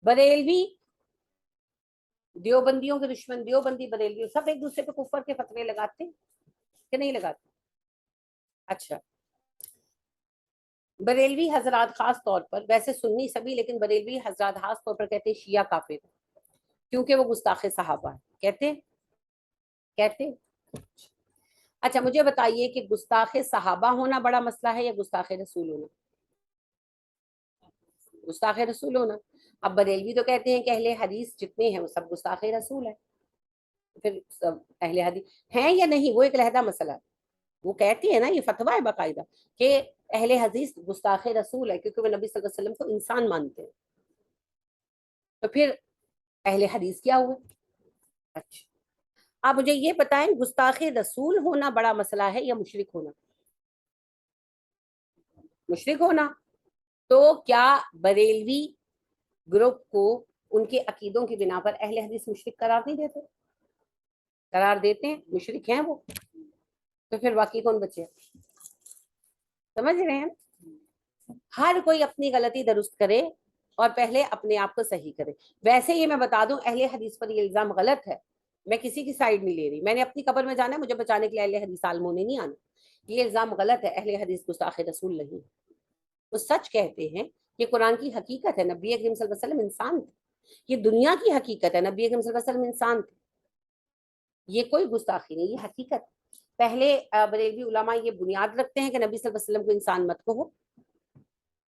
Speaker 1: بریلوی دیوبندیوں کے دشمن، دیوبندی بریلوی سب ایک دوسرے پہ کفر کے فتوے لگاتے ہیں کہ نہیں لگاتے؟ اچھا، بریلوی حضرات خاص طور پر، ویسے سنی سبھی، لیکن بریلوی حضرات خاص طور پر کہتے ہیں شیعہ کافر ہے کیونکہ وہ گستاخ صحابہ ہے. کہتے. اچھا مجھے بتائیے کہ گستاخ صحابہ ہونا بڑا مسئلہ ہے یا گستاخ رسول ہونا؟ گستاخ رسول ہونا. اب بریلوی تو کہتے ہیں کہ اہل حدیث جتنے ہیں وہ سب گستاخ رسول ہیں. پھر سب اہل حدیث ہیں یا نہیں وہ ایک علیحدہ مسئلہ ہے. وہ کہتی ہے نا، یہ فتویٰ ہے باقاعدہ کہ اہل حدیث گستاخ رسول ہے کیونکہ وہ نبی صلی اللہ علیہ وسلم کو انسان مانتے ہیں. تو پھر اہل حدیث کیا ہوئے؟ اچھا آپ مجھے یہ بتائیں گستاخ رسول ہونا بڑا مسئلہ ہے یا مشرک ہونا؟ مشرک ہونا. تو کیا بریلوی گروپ کو ان کے عقیدوں کی بنا پر اہل حدیث مشرک قرار نہیں دیتے؟ قرار دیتے ہیں، مشرک ہیں وہ. تو پھر باقی کون بچے؟ سمجھ رہے ہیں؟ ہر کوئی اپنی غلطی درست کرے اور پہلے اپنے آپ کو صحیح کرے. ویسے یہ میں بتا دوں اہل حدیث پر یہ الزام غلط ہے، میں کسی کی سائیڈ نہیں لے رہی. میں نے اپنی قبر میں جانا ہے، مجھے بچانے کے لیے اہل حدیث عالموں نے نہیں آنا. یہ الزام غلط ہے، اہل حدیث گستاخ رسول نہیں. وہ سچ کہتے ہیں، یہ قرآن کی حقیقت ہے. نبی اکرم صلی اللہ علیہ وسلم انسان تھے، یہ دنیا کی حقیقت ہے. نبی اکرم صلی اللہ علیہ وسلم انسان تھے، یہ کوئی گستاخی نہیں، یہ حقیقت۔ پہلے بریلوی علماء یہ بنیاد رکھتے ہیں کہ نبی صلی اللہ علیہ وسلم کو انسان مت کہو،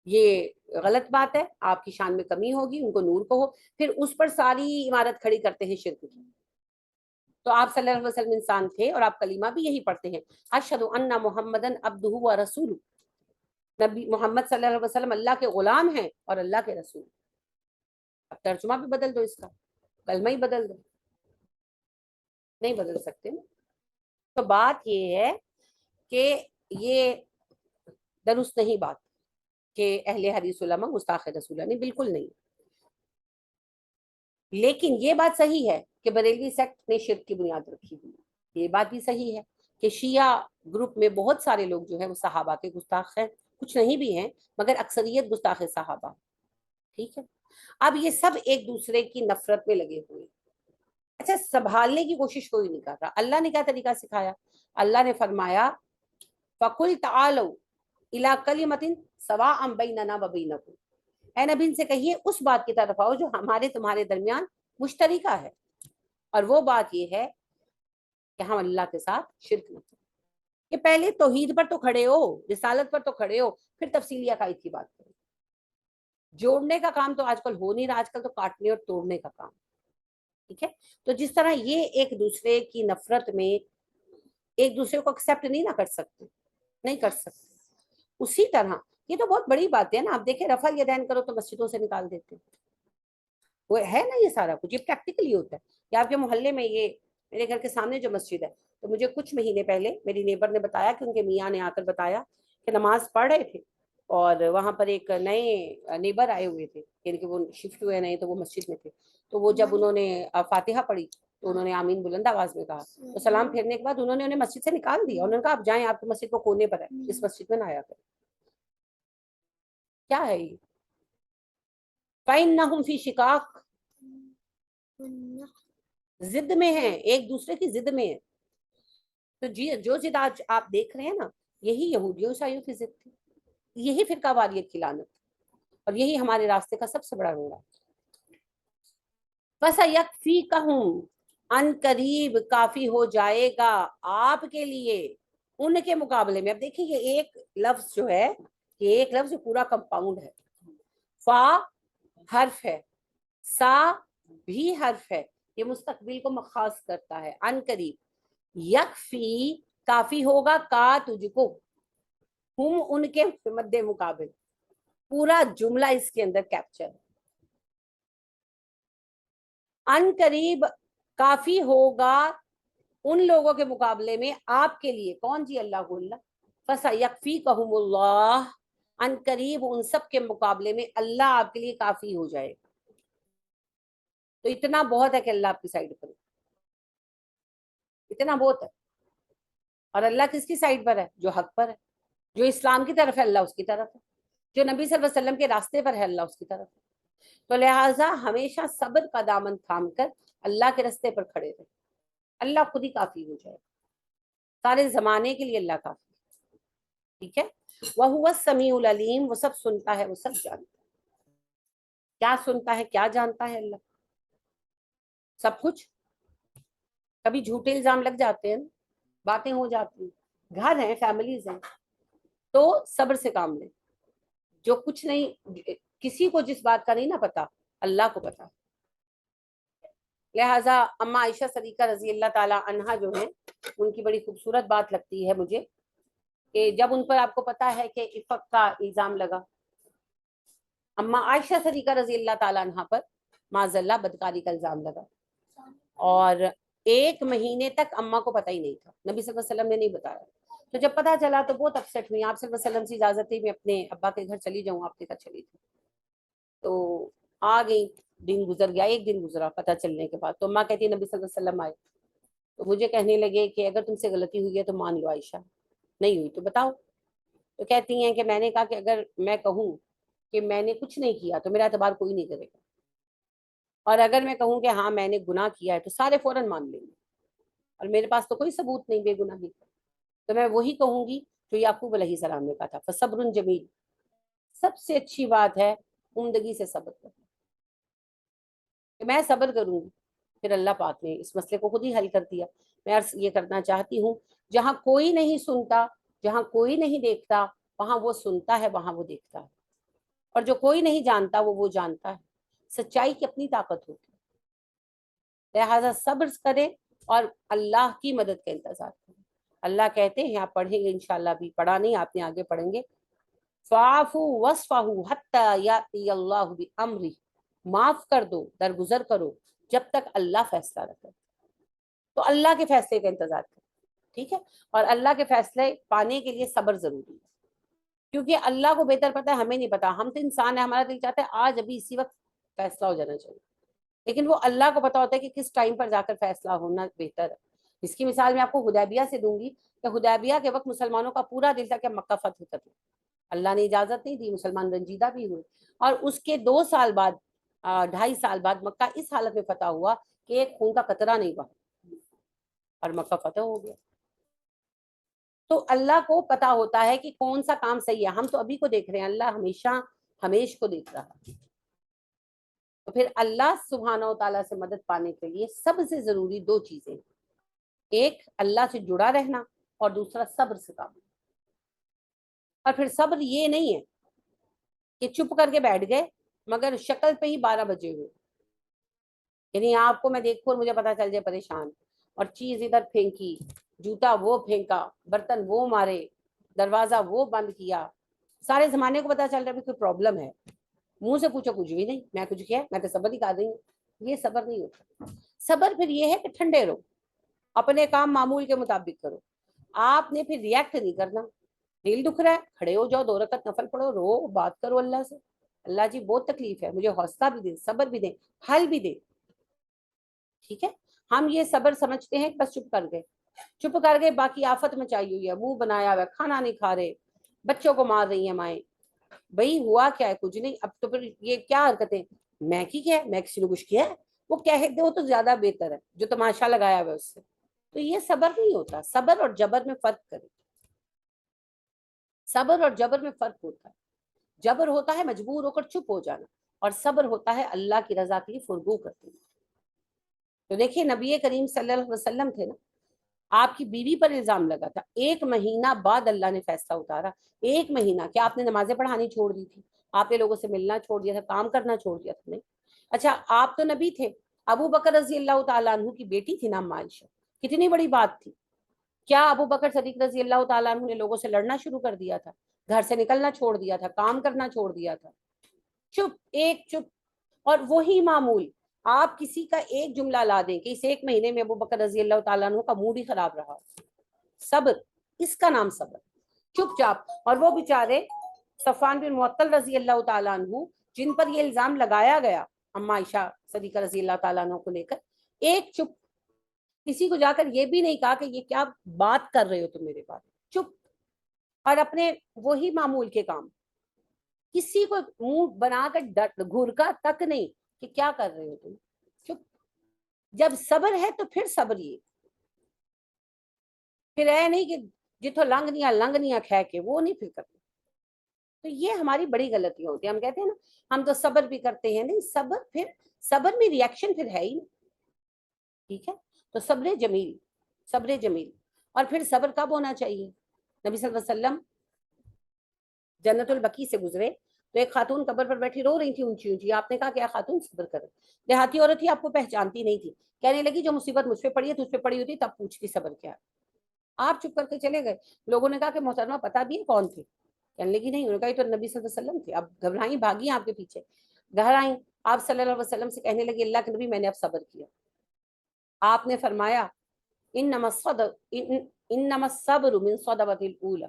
Speaker 1: یہ غلط بات ہے، آپ کی شان میں کمی ہوگی، ان کو نور کہو، پھر اس پر ساری عمارت کھڑی کرتے ہیں شرک کی۔ تو آپ صلی اللہ علیہ وسلم انسان تھے اور آپ کلمہ بھی یہی پڑھتے ہیں، اشہد ان محمدن عبدہ و رسول، نبی محمد صلی اللہ علیہ وسلم اللہ کے غلام ہیں اور اللہ کے رسول۔ اب ترجمہ بھی بدل دو اس کا، کلمہ ہی بدل دو، نہیں بدل سکتے نا۔ تو بات یہ ہے کہ یہ درست نہیں بات کہ اہل حدیث علماء گستاخ رسول، نہیں، بالکل نہیں۔ لیکن یہ بات صحیح ہے کہ بریلوی سیکٹ نے شرک کی بنیاد رکھی ہوئی، یہ بات بھی صحیح ہے کہ شیعہ گروپ میں بہت سارے لوگ جو ہیں وہ صحابہ کے گستاخ ہیں، کچھ نہیں بھی ہیں مگر اکثریت گستاخ صحابہ، ٹھیک ہے۔ اب یہ سب ایک دوسرے کی نفرت میں لگے ہوئے، اچھا سنبھالنے کی کوشش کوئی نہیں کر رہا۔ اللہ نے کیا طریقہ سکھایا؟ اللہ نے فرمایا فَقُلْ تَعَالَوْا إِلَىٰ كَلِمَةٍ سَوَاءً بَيْنَنَا وَبَيْنَكُمْ، اے نبی ان سے کہیے اس بات کی طرف آؤ جو ہمارے تمہارے درمیان مشترکہ ہے، اور وہ بات یہ ہے کہ ہم اللہ کے ساتھ شرک نہ کریں۔ کہ پہلے توحید پر تو کھڑے ہو، رسالت پر تو کھڑے ہو، پھر تفصیلی عقائد کی بات کریں۔ جوڑنے کا کام تو آج کل ہو نہیں رہا، آج کل تو کاٹنے اور توڑنے کا کام، ٹھیک ہے۔ تو جس طرح یہ ایک دوسرے کی نفرت میں ایک دوسرے کو ایکسیپٹ نہیں نہ کر سکتے، نہیں کر سکتے، اسی طرح یہ تو بہت بڑی بات ہے نا۔ آپ دیکھیں رفع الیدین کرو تو مسجدوں سے نکال دیتے ہیں، وہ ہے نا، یہ سارا کچھ یہ پریکٹیکلی ہوتا ہے۔ یا آپ کے محلے میں، یہ میرے گھر کے سامنے جو مسجد ہے، تو مجھے کچھ مہینے پہلے میری نیبر نے بتایا کہ ان کے میاں نے آ کر بتایا کہ نماز پڑھ رہے تھے اور وہاں پر ایک نئے نیبر آئے ہوئے تھے، یعنی کہ وہ شفٹ ہوئے نئے، تو وہ مسجد میں تھے، تو وہ جب انہوں نے فاتحہ پڑھی تو انہوں نے آمین بلند آواز میں کہا، تو سلام پھیرنے کے بعد انہوں نے انہیں مسجد سے نکال دیا، انہوں نے کہا آپ جائیں، آپ کی مسجد کو کونے پر ہے، اس مسجد میں نہ آیا کریں۔ کیا ہے یہ؟ فَإِنَّهُمْ فِي شِقَاقٍ، ضد میں ہیں، ایک دوسرے کی ضد میں ہیں۔ تو جی جو ضد آج آپ دیکھ رہے ہیں نا، یہی یہودیوں عیسائیوں کی ضد تھی، یہی فرقہ واریت کی لعنت، اور یہی ہمارے راستے کا سب سے بڑا روڑا۔ فَسَيَكْفِيكَهُمْ، ان قریب کافی ہو جائے گا آپ کے لیے ان کے مقابلے میں۔ اب دیکھیں یہ ایک لفظ جو ہے، یہ ایک لفظ پورا کمپاؤنڈ ہے، فا حرف ہے، سا بھی حرف ہے، یہ مستقبل کو مخاص کرتا ہے، ان قریب۔ یکفی کافی ہوگا، کا تجھ کو، ہم ان کے مد مقابل، پورا جملہ اس کے اندر کیپچر ہے۔ ان قریب کافی ہوگا ان لوگوں کے مقابلے میں آپ کے لیے، کون جی؟ اللہ کو، اللہ۔ فَسَيَكْفِيكَهُمُ اللَّهُ، ان قریب ان سب کے مقابلے میں اللہ آپ کے لیے کافی ہو جائے گا۔ تو اتنا بہت ہے کہ اللہ آپ کی سائڈ پر ہے، اتنا بہت ہے۔ اور اللہ کس کی سائڈ پر ہے؟ جو حق پر ہے، جو اسلام کی طرف ہے اللہ اس کی طرف ہے، جو نبی صلی اللہ علیہ وسلم کے راستے پر ہے اللہ اس کی طرف ہے۔ تو لہٰذا ہمیشہ صبر کا دامن تھام کر اللہ کے راستے پر کھڑے رہے، اللہ خود ہی کافی ہو جائے، سارے زمانے کے لیے اللہ کافی، ٹھیک ہے۔ وَهُوَ السَّمِيعُ الْعَلِيمُ، وہ سب سنتا ہے، وہ سب جانتا ہے۔ کیا سنتا ہے، کیا جانتا ہے اللہ؟ سب کچھ۔ کبھی جھوٹے الزام لگ جاتے ہیں، باتیں ہو جاتی ہیں، گھر ہیں، فیملیز ہیں، تو صبر سے کام لیں۔ جو کچھ نہیں، کسی کو جس بات کا نہیں نہ پتا، اللہ کو پتا۔ لہٰذا اما عائشہ صدیقہ رضی اللہ تعالی عنہا جو ہیں، ان کی بڑی خوبصورت بات لگتی ہے مجھے کہ جب ان پر آپ کو پتا ہے کہ عفت کا الزام لگا، اما عائشہ صدیقہ رضی اللہ تعالی عنہا پر معاذ اللہ بدکاری کا الزام لگا، اور 1 مہینے تک اما کو پتہ ہی نہیں تھا، نبی صلی اللہ علیہ وسلم نے نہیں بتایا۔ تو جب پتہ چلا تو بہت اپسیٹ ہوئی، آپ صلی اللہ علیہ وسلم سے اجازت تھی میں اپنے ابا کے گھر چلی جاؤں، آپ کے گھر چلی تھی، تو آ گئی، دن گزر گیا، 1 دن گزرا پتہ چلنے کے بعد، تو ماں کہتی ہے نبی صلی اللہ علیہ وسلم آئے، تو مجھے کہنے لگے کہ اگر تم سے غلطی ہوئی ہے تو مان لو عائشہ، نہیں ہوئی تو بتاؤ۔ تو کہتی ہیں کہ میں نے کہا کہ اگر میں کہوں کہ میں نے کچھ نہیں کیا تو میرا اعتبار کوئی نہیں کرے گا، اور اگر میں کہوں کہ ہاں میں نے گناہ کیا ہے تو سارے فوراً مان لیں گے، اور میرے پاس تو کوئی ثبوت نہیں بے گناہی کا، تو میں وہی کہوں گی جو یعقوب علیہ السلام نے کہا تھا، فصبر جمیل، سب سے اچھی بات ہے عمدگی سے صبر کرنا، کہ میں صبر کروں گی، پھر اللہ پاک نے اس مسئلے کو خود ہی حل کر دیا۔ میں عرض یہ کرنا چاہتی ہوں، جہاں کوئی نہیں سنتا، جہاں کوئی نہیں دیکھتا، وہاں وہ سنتا ہے، وہاں وہ دیکھتا ہے، اور جو کوئی نہیں جانتا وہ جانتا ہے۔ سچائی کی اپنی طاقت ہوتی ہے، لہٰذا صبر کریں اور اللہ کی مدد کا انتظار کریں۔ اللہ کہتے ہیں، آپ پڑھیں گے انشاءاللہ، بھی پڑھا نہیں آپ نے، آگے پڑھیں گے، فَاعْفُوا وَاصْفَحُوا حَتَّى يَأْتِيَ اللَّهُ بِأَمْرِهِ، معاف کر دو، درگزر کرو، جب تک اللہ فیصلہ نہ کرے۔ تو اللہ کے فیصلے کا انتظار کریں، ٹھیک ہے؟ اور اللہ کے فیصلے پانے کے لیے صبر ضروری ہے، کیونکہ اللہ کو بہتر پتا ہے، ہمیں نہیں پتا۔ ہم تو انسان ہیں، ہمارا دل چاہتا ہے آج ابھی اسی وقت فیصلہ ہو جانا چاہیے، لیکن وہ اللہ کو پتا ہوتا ہے کہ کس ٹائم پر جا کر فیصلہ ہونا بہتر ہے۔ اس کی مثال میں آپ کو حدیبیہ سے دوں گی کہ حدیبیہ کے وقت مسلمانوں کا پورا دل تھا کہ مکہ فتح کر دیں، اللہ نے اجازت نہیں دی، مسلمان رنجیدہ بھی ہوئے، اور اس کے 2 سال بعد، 2.5 سال بعد مکہ اس حالت میں فتح ہوا کہ ایک خون کا قطرہ نہیں بہا، اور مکہ فتح ہو گیا۔ تو اللہ کو پتا ہوتا ہے کہ کون سا کام صحیح ہے، ہم تو ابھی کو دیکھ رہے ہیں، اللہ ہمیشہ ہمیش کو دیکھ رہا ہے۔ تو پھر اللہ سبحانہ و تعالیٰ سے مدد پانے کے لیے سب سے ضروری 2 چیزیں، ایک اللہ سے جڑا رہنا، اور دوسرا صبر سے کام۔ اور پھر صبر یہ نہیں ہے کہ چپ کر کے بیٹھ گئے مگر شکل پہ ہی 12 بجے ہوئے، یعنی آپ کو میں دیکھوں اور مجھے پتا چل جائے پریشان، اور چیز ادھر پھینکی، جوتا وہ پھینکا، برتن وہ مارے، دروازہ وہ بند کیا، سارے زمانے کو پتا چل رہا ہے کوئی پرابلم ہے، منہ سے پوچھو کچھ بھی نہیں، میں کچھ کیا، میں تو صبر ہی کر رہی ہوں۔ یہ صبر نہیں ہوتا۔ صبر پھر یہ ہے کہ ٹھنڈے رہو، اپنے کام معمول کے مطابق کرو، آپ نے پھر ریئیکٹ نہیں کرنا۔ دل دکھ رہا ہے، کھڑے ہو جاؤ، 2 رکعت نفل پڑھو، رو، بات کرو اللہ سے، اللہ جی بہت تکلیف ہے، مجھے حوصلہ بھی دیں، صبر بھی دیں، حل بھی دیں، ٹھیک ہے؟ ہم یہ صبر سمجھتے ہیں بس چپ کر گئے، باقی آفت مچائی ہوئی ہے، منہ بنایا ہوا ہے، کھانا نہیں کھا رہے، بچوں کو مار رہی ہیں مائیں، بھئی ہوا کیا ہے؟ کچھ نہیں۔ اب تو پھر یہ کیا حرکتیں، میں کی کیا ہے، میں کسی نے کچھ کیا ہے، وہ کہہ دو تو زیادہ بہتر ہے جو تماشا لگایا ہوا ہے اس سے۔ تو یہ صبر نہیں ہوتا۔ صبر اور جبر میں فرق کریں، صبر اور جبر میں فرق ہوتا ہے۔ جبر ہوتا ہے مجبور ہو کر چپ ہو جانا، اور صبر ہوتا ہے اللہ کی رضا کے لیے فرگو کرتے ہیں۔ تو دیکھیے نبی کریم صلی اللہ علیہ وسلم تھے نا، آپ کی بیوی پر الزام لگا تھا، 1 مہینہ بعد اللہ نے فیصلہ اتارا۔ 1 مہینہ کیا آپ نے نمازیں پڑھانی چھوڑ دی تھی؟ آپ نے لوگوں سے ملنا چھوڑ دیا تھا، کام کرنا چھوڑ دیا تھا؟ نہیں۔ اچھا آپ تو نبی تھے، ابو بکر رضی اللہ تعالیٰ عنہ کی بیٹی تھی نام عائشہ، کتنی بڑی بات تھی، کیا ابو بکر صدیق رضی اللہ تعالیٰ عنہ نے لوگوں سے لڑنا شروع کر دیا تھا، گھر سے نکلنا چھوڑ دیا تھا، کام کرنا چھوڑ دیا تھا؟ چپ۔ اور وہی معمول آپ کسی کا ایک جملہ لا دیں کہ اس 1 مہینے میں ابو بکر رضی اللہ تعالیٰ عنہ کا موڈ ہی خراب رہا، صبر، اس کا نام صبر، چپ چاپ۔ اور وہ بیچارے صفوان بن معطل رضی اللہ تعالیٰ عنہ جن پر یہ الزام لگایا گیا اما عائشہ صدیقہ رضی اللہ تعالیٰ عنہ کو لے کر، ایک چپ، کسی کو جا کر یہ بھی نہیں کہا کہ یہ کیا بات کر رہے ہو تم میرے بارے، چپ۔ اور اپنے وہی معمول کے کام، کسی کو منہ بنا کر گھرکا تک نہیں کہ کیا کر رہے ہو تم، چپ۔ جب صبر ہے تو پھر صبریے، پھر اے نہیں کہ جتوں لنگنیاں کھہ کے، وہ نہیں پھر کرتے۔ تو یہ ہماری بڑی غلطیاں ہوتی ہیں، ہم کہتے ہیں نا ہم تو صبر بھی کرتے ہیں، نہیں، صبر میں ریئیکشن پھر ہے ہی نہیں، ٹھیک ہے؟ تو صبر جمیل۔ اور پھر صبر کب ہونا چاہیے؟ نبی صلی اللہ علیہ وسلم جنت البقیع سے گزرے تو ایک خاتون قبر پر بیٹھی رو رہی تھی اونچی اونچی، آپ نے کہا کہ خاتون صبر کرے، دیہاتی عورت تھی، آپ کو پہچانتی نہیں تھی، کہنے لگی جو مصیبت مجھ پہ پڑی ہے تجھ پہ پڑی ہوتی تب پوچھتی صبر کیا۔ آپ چپ کر کے چلے گئے، لوگوں نے کہا کہ محترمہ پتا بھی ہے کون تھے؟ کہنے لگی نہیں، انہوں نے کہا یہ تو نبی صلی اللہ علیہ وسلم تھے۔ اب گھبرائیں، بھاگی آپ کے پیچھے، گھر آئیں، آپ صلی اللہ علیہ وسلم سے کہنے لگی اللہ کے نبی میں نے اب صبر کیا۔ آپ نے فرمایا انما الصبر من صدمۃ الاولی،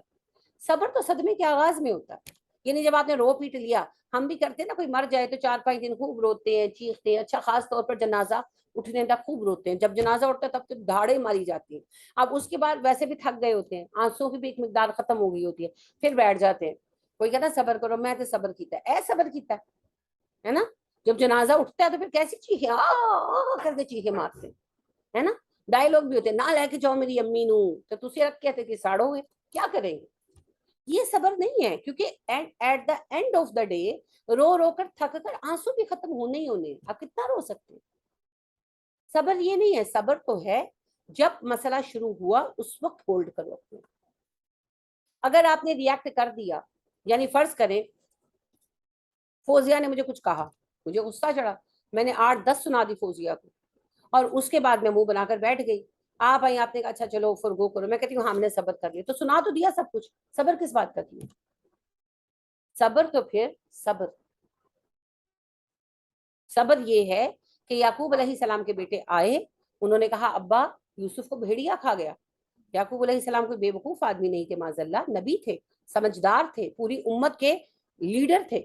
Speaker 1: صبر تو صدمے کے آغاز میں ہوتا ہے، یعنی جب آپ نے رو پیٹ لیا۔ ہم بھی کرتے ہیں نا، کوئی مر جائے تو 4-5 دن خوب روتے ہیں، چیختے ہیں، اچھا خاص طور پر جنازہ اٹھنے تک خوب روتے ہیں، جب جنازہ اٹھتا ہے تب تو دھاڑے ماری جاتی ہیں۔ اب اس کے بعد ویسے بھی تھک گئے ہوتے ہیں، آنسوں کی بھی ایک مقدار ختم ہو گئی ہوتی ہے، پھر بیٹھ جاتے ہیں۔ کوئی کہتا ہے صبر کرو، میں تو صبر کیتا ہے، صبر کیتا ہے نا؟ جب جنازہ اٹھتا ہے تو پھر کیسی چیخیں کر کے چیخیں مارتے ہیں، ہے نا؟ ڈائلوگ بھی ہوتے ہیں، نہ لے کے جاؤ میری امی نو تو تسی رکھ کے کہ ساڑو گے، کیا کریں گے؟ یہ صبر نہیں ہے، کیونکہ at the end of the day رو کر تھک کر آنسو بھی ختم ہونے ہی ہونے، آپ کتنا رو سکتے ہیں؟ صبر یہ نہیں ہے، صبر تو ہے جب مسئلہ شروع ہوا اس وقت ہولڈ کرو اپنے. اگر آپ نے ریئیکٹ کر دیا، یعنی فرض کریں فوزیہ نے مجھے کچھ کہا، مجھے غصہ چڑھا، میں نے 8-10 سنا دی فوزیہ کو، اور اس کے بعد میں منہ بنا کر بیٹھ گئی. آپ آئی، آپ نے کہا اچھا چلو فرگو کرو، میں کہتی ہوں ہاں ہم نے صبر کر لیا، تو سنا تو دیا سب کچھ، صبر کس بات کا کیا؟ صبر تو پھر صبر یہ ہے کہ یعقوب علیہ السلام کے بیٹے آئے، انہوں نے کہا ابا یوسف کو بھیڑیا کھا گیا. یعقوب علیہ السلام کوئی بے وقوف آدمی نہیں تھے، معاذ اللہ، نبی تھے، سمجھدار تھے، پوری امت کے لیڈر تھے.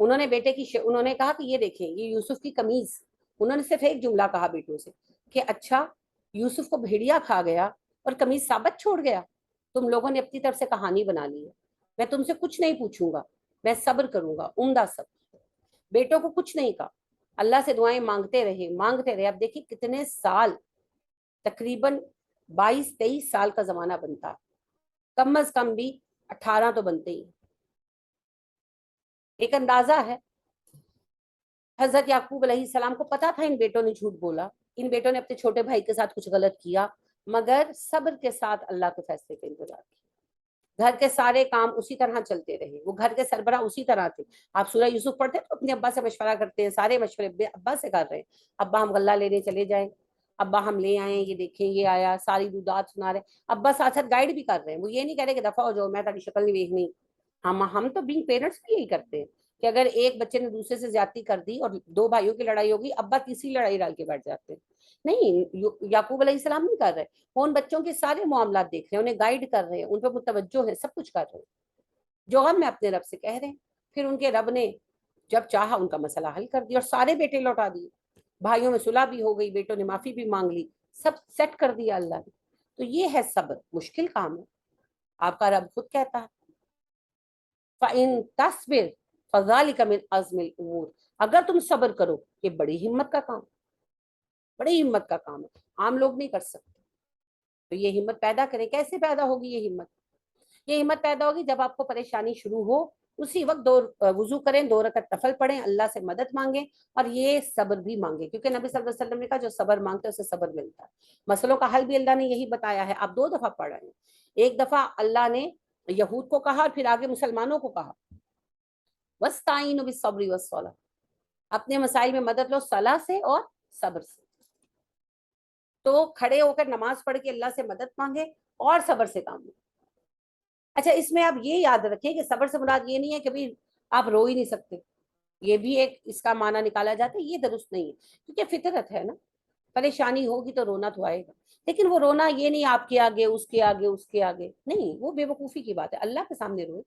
Speaker 1: انہوں نے بیٹے کی انہوں نے کہا کہ یہ دیکھیں یہ یوسف کی قمیض. انہوں نے صرف ایک جملہ کہا بیٹوں سے کہ اچھا یوسف کو بھیڑیا کھا گیا اور قمیض ثابت چھوڑ گیا، تم لوگوں نے اپنی طرف سے کہانی بنا لی ہے، میں تم سے کچھ نہیں پوچھوں گا، میں صبر کروں گا، عمدہ صبر. بیٹوں کو کچھ نہیں کہا، اللہ سے دعائیں مانگتے رہے. اب دیکھیے کتنے سال، تقریباً 22-23 سال کا زمانہ بنتا، کم از کم بھی 18 تو بنتے ہی. ایک اندازہ ہے حضرت یعقوب علیہ السلام کو پتا تھا ان بیٹوں نے جھوٹ بولا، ان بیٹوں نے اپنے چھوٹے بھائی کے ساتھ کچھ غلط کیا، مگر صبر کے ساتھ اللہ کے فیصلے کا انتظار کیا. گھر کے سارے کام اسی طرح چلتے رہے، وہ گھر کے سربراہ اسی طرح تھے. آپ سورہ یوسف پڑھتے تو اپنے ابا سے مشورہ کرتے ہیں، سارے مشورے ابا سے کر رہے ہیں. ابا ہم غلہ لینے چلے جائیں، ابا ہم لے آئیں، یہ دیکھیں یہ آیا، ساری دودات سنا رہے. ابا ساتھ ساتھ گائیڈ بھی کر رہے ہیں، وہ یہ نہیں کہہ رہے کہ دفعہ ہو جاؤ میں تاری شکل نہیں دیکھنی. ہم تو بینگ پیرنٹس بھی یہی کرتے ہیں کہ اگر ایک بچے نے دوسرے سے زیادتی کر دی اور 2 بھائیوں کی لڑائی ہوگی، ابا تیسری لڑائی ڈال کے بیٹھ جاتے ہیں. نہیں، یعقوب علیہ السلام نہیں کر رہے، وہ ان بچوں کے سارے معاملات دیکھ رہے ہیں، انہیں گائیڈ کر رہے ہیں، ان پہ متوجہ ہے، سب کچھ کر رہے ہیں جو ہم میں اپنے رب سے کہہ رہے ہیں. پھر ان کے رب نے جب چاہا ان کا مسئلہ حل کر دیا اور سارے بیٹے لوٹا دیے. بھائیوں میں صلح بھی ہو گئی، بیٹوں نے معافی بھی مانگ لی، سب سیٹ کر دیا اللہ نے. تو یہ ہے صبر، مشکل کام ہے. آپ کا رب خود کہتا ہے فَإِن تَصْبِرْ فَذَلِكَ مِنْ عَزْمِ الْأُمُورِ، اگر تم صبر کرو، یہ بڑی ہمت کا کام، بڑی ہمت کا کام ہے، عام لوگ نہیں کر سکتے. تو یہ ہمت پیدا کریں. کیسے پیدا ہوگی یہ ہمت؟ یہ ہمت پیدا ہوگی جب آپ کو پریشانی شروع ہو اسی وقت 2 وضو کریں، 2 رکعت نفل پڑھیں، اللہ سے مدد مانگیں اور یہ صبر بھی مانگیں، کیونکہ نبی صلی اللہ علیہ وسلم نے کہا جو صبر مانگتا ہے اسے صبر ملتا ہے. مسئلوں کا حل بھی اللہ نے یہی بتایا ہے. آپ 2 دفعہ پڑھ رہے ہیں، ایک دفعہ اللہ نے یہود کو کہا اور پھر آگے مسلمانوں کو کہا وَاسْتَعِینُوا بِالصَّبْرِ وَالصَّلَاةِ، اپنے مسائل میں مدد لو صلاح سے اور صبر سے. تو کھڑے ہو کر نماز پڑھ کے اللہ سے مدد مانگے اور صبر سے کام لیں. اچھا اس میں آپ یہ یاد رکھیں کہ صبر سے مراد یہ نہیں ہے کہ بھی آپ رو ہی نہیں سکتے، یہ بھی ایک اس کا معنی نکالا جاتا ہے، یہ درست نہیں ہے، کیونکہ فطرت ہے نا، پریشانی ہوگی تو رونا تو آئے گا، لیکن وہ رونا یہ نہیں آپ کے آگے اس کے آگے اس کے آگے نہیں، وہ بے وقوفی کی بات ہے. اللہ کے سامنے روئے.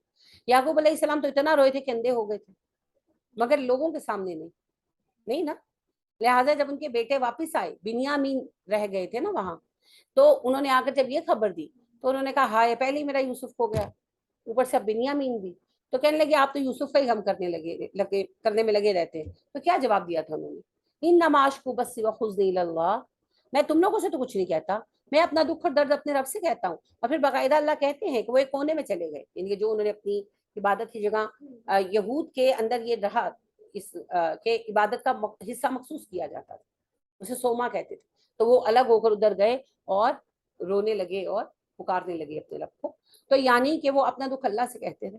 Speaker 1: یعقوب علیہ السلام تو اتنا روئے تھے کہ اندھے ہو گئے تھے، مگر لوگوں کے سامنے نہیں نا. لہٰذا جب ان کے بیٹے واپس آئے، بنیامین رہ گئے تھے نا وہاں، تو انہوں نے آ کر جب یہ خبر دی تو انہوں نے کہا ہائے پہلے ہی میرا یوسف ہو گیا، اوپر سے اب بنیامین بھی. تو کہنے لگے آپ تو یوسف کا ہی غم کرنے میں لگے رہتے ہیں. تو کیا جواب دیا تھا انہوں نے؟ انما اشکو بثی وحزنی الی اللہ، میں تم لوگوں سے تو کچھ نہیں کہتا، میں اپنا دکھ اور درد اپنے رب سے کہتا ہوں. اور پھر باقاعدہ اللہ کہتے ہیں کہ وہ ایک کونے میں چلے گئے، یعنی جو انہوں نے اپنی عبادت کی جگہ یہود کے اندر یہ رہا اس کہ عبادت کا حصہ مخصوص کیا جاتا تھا، اسے سوما کہتے تھے. تو وہ الگ ہو کر ادھر گئے اور رونے لگے اور پکارنے لگے اپنے رب کو. تو یعنی کہ وہ اپنا دکھ اللہ سے کہتے ہیں.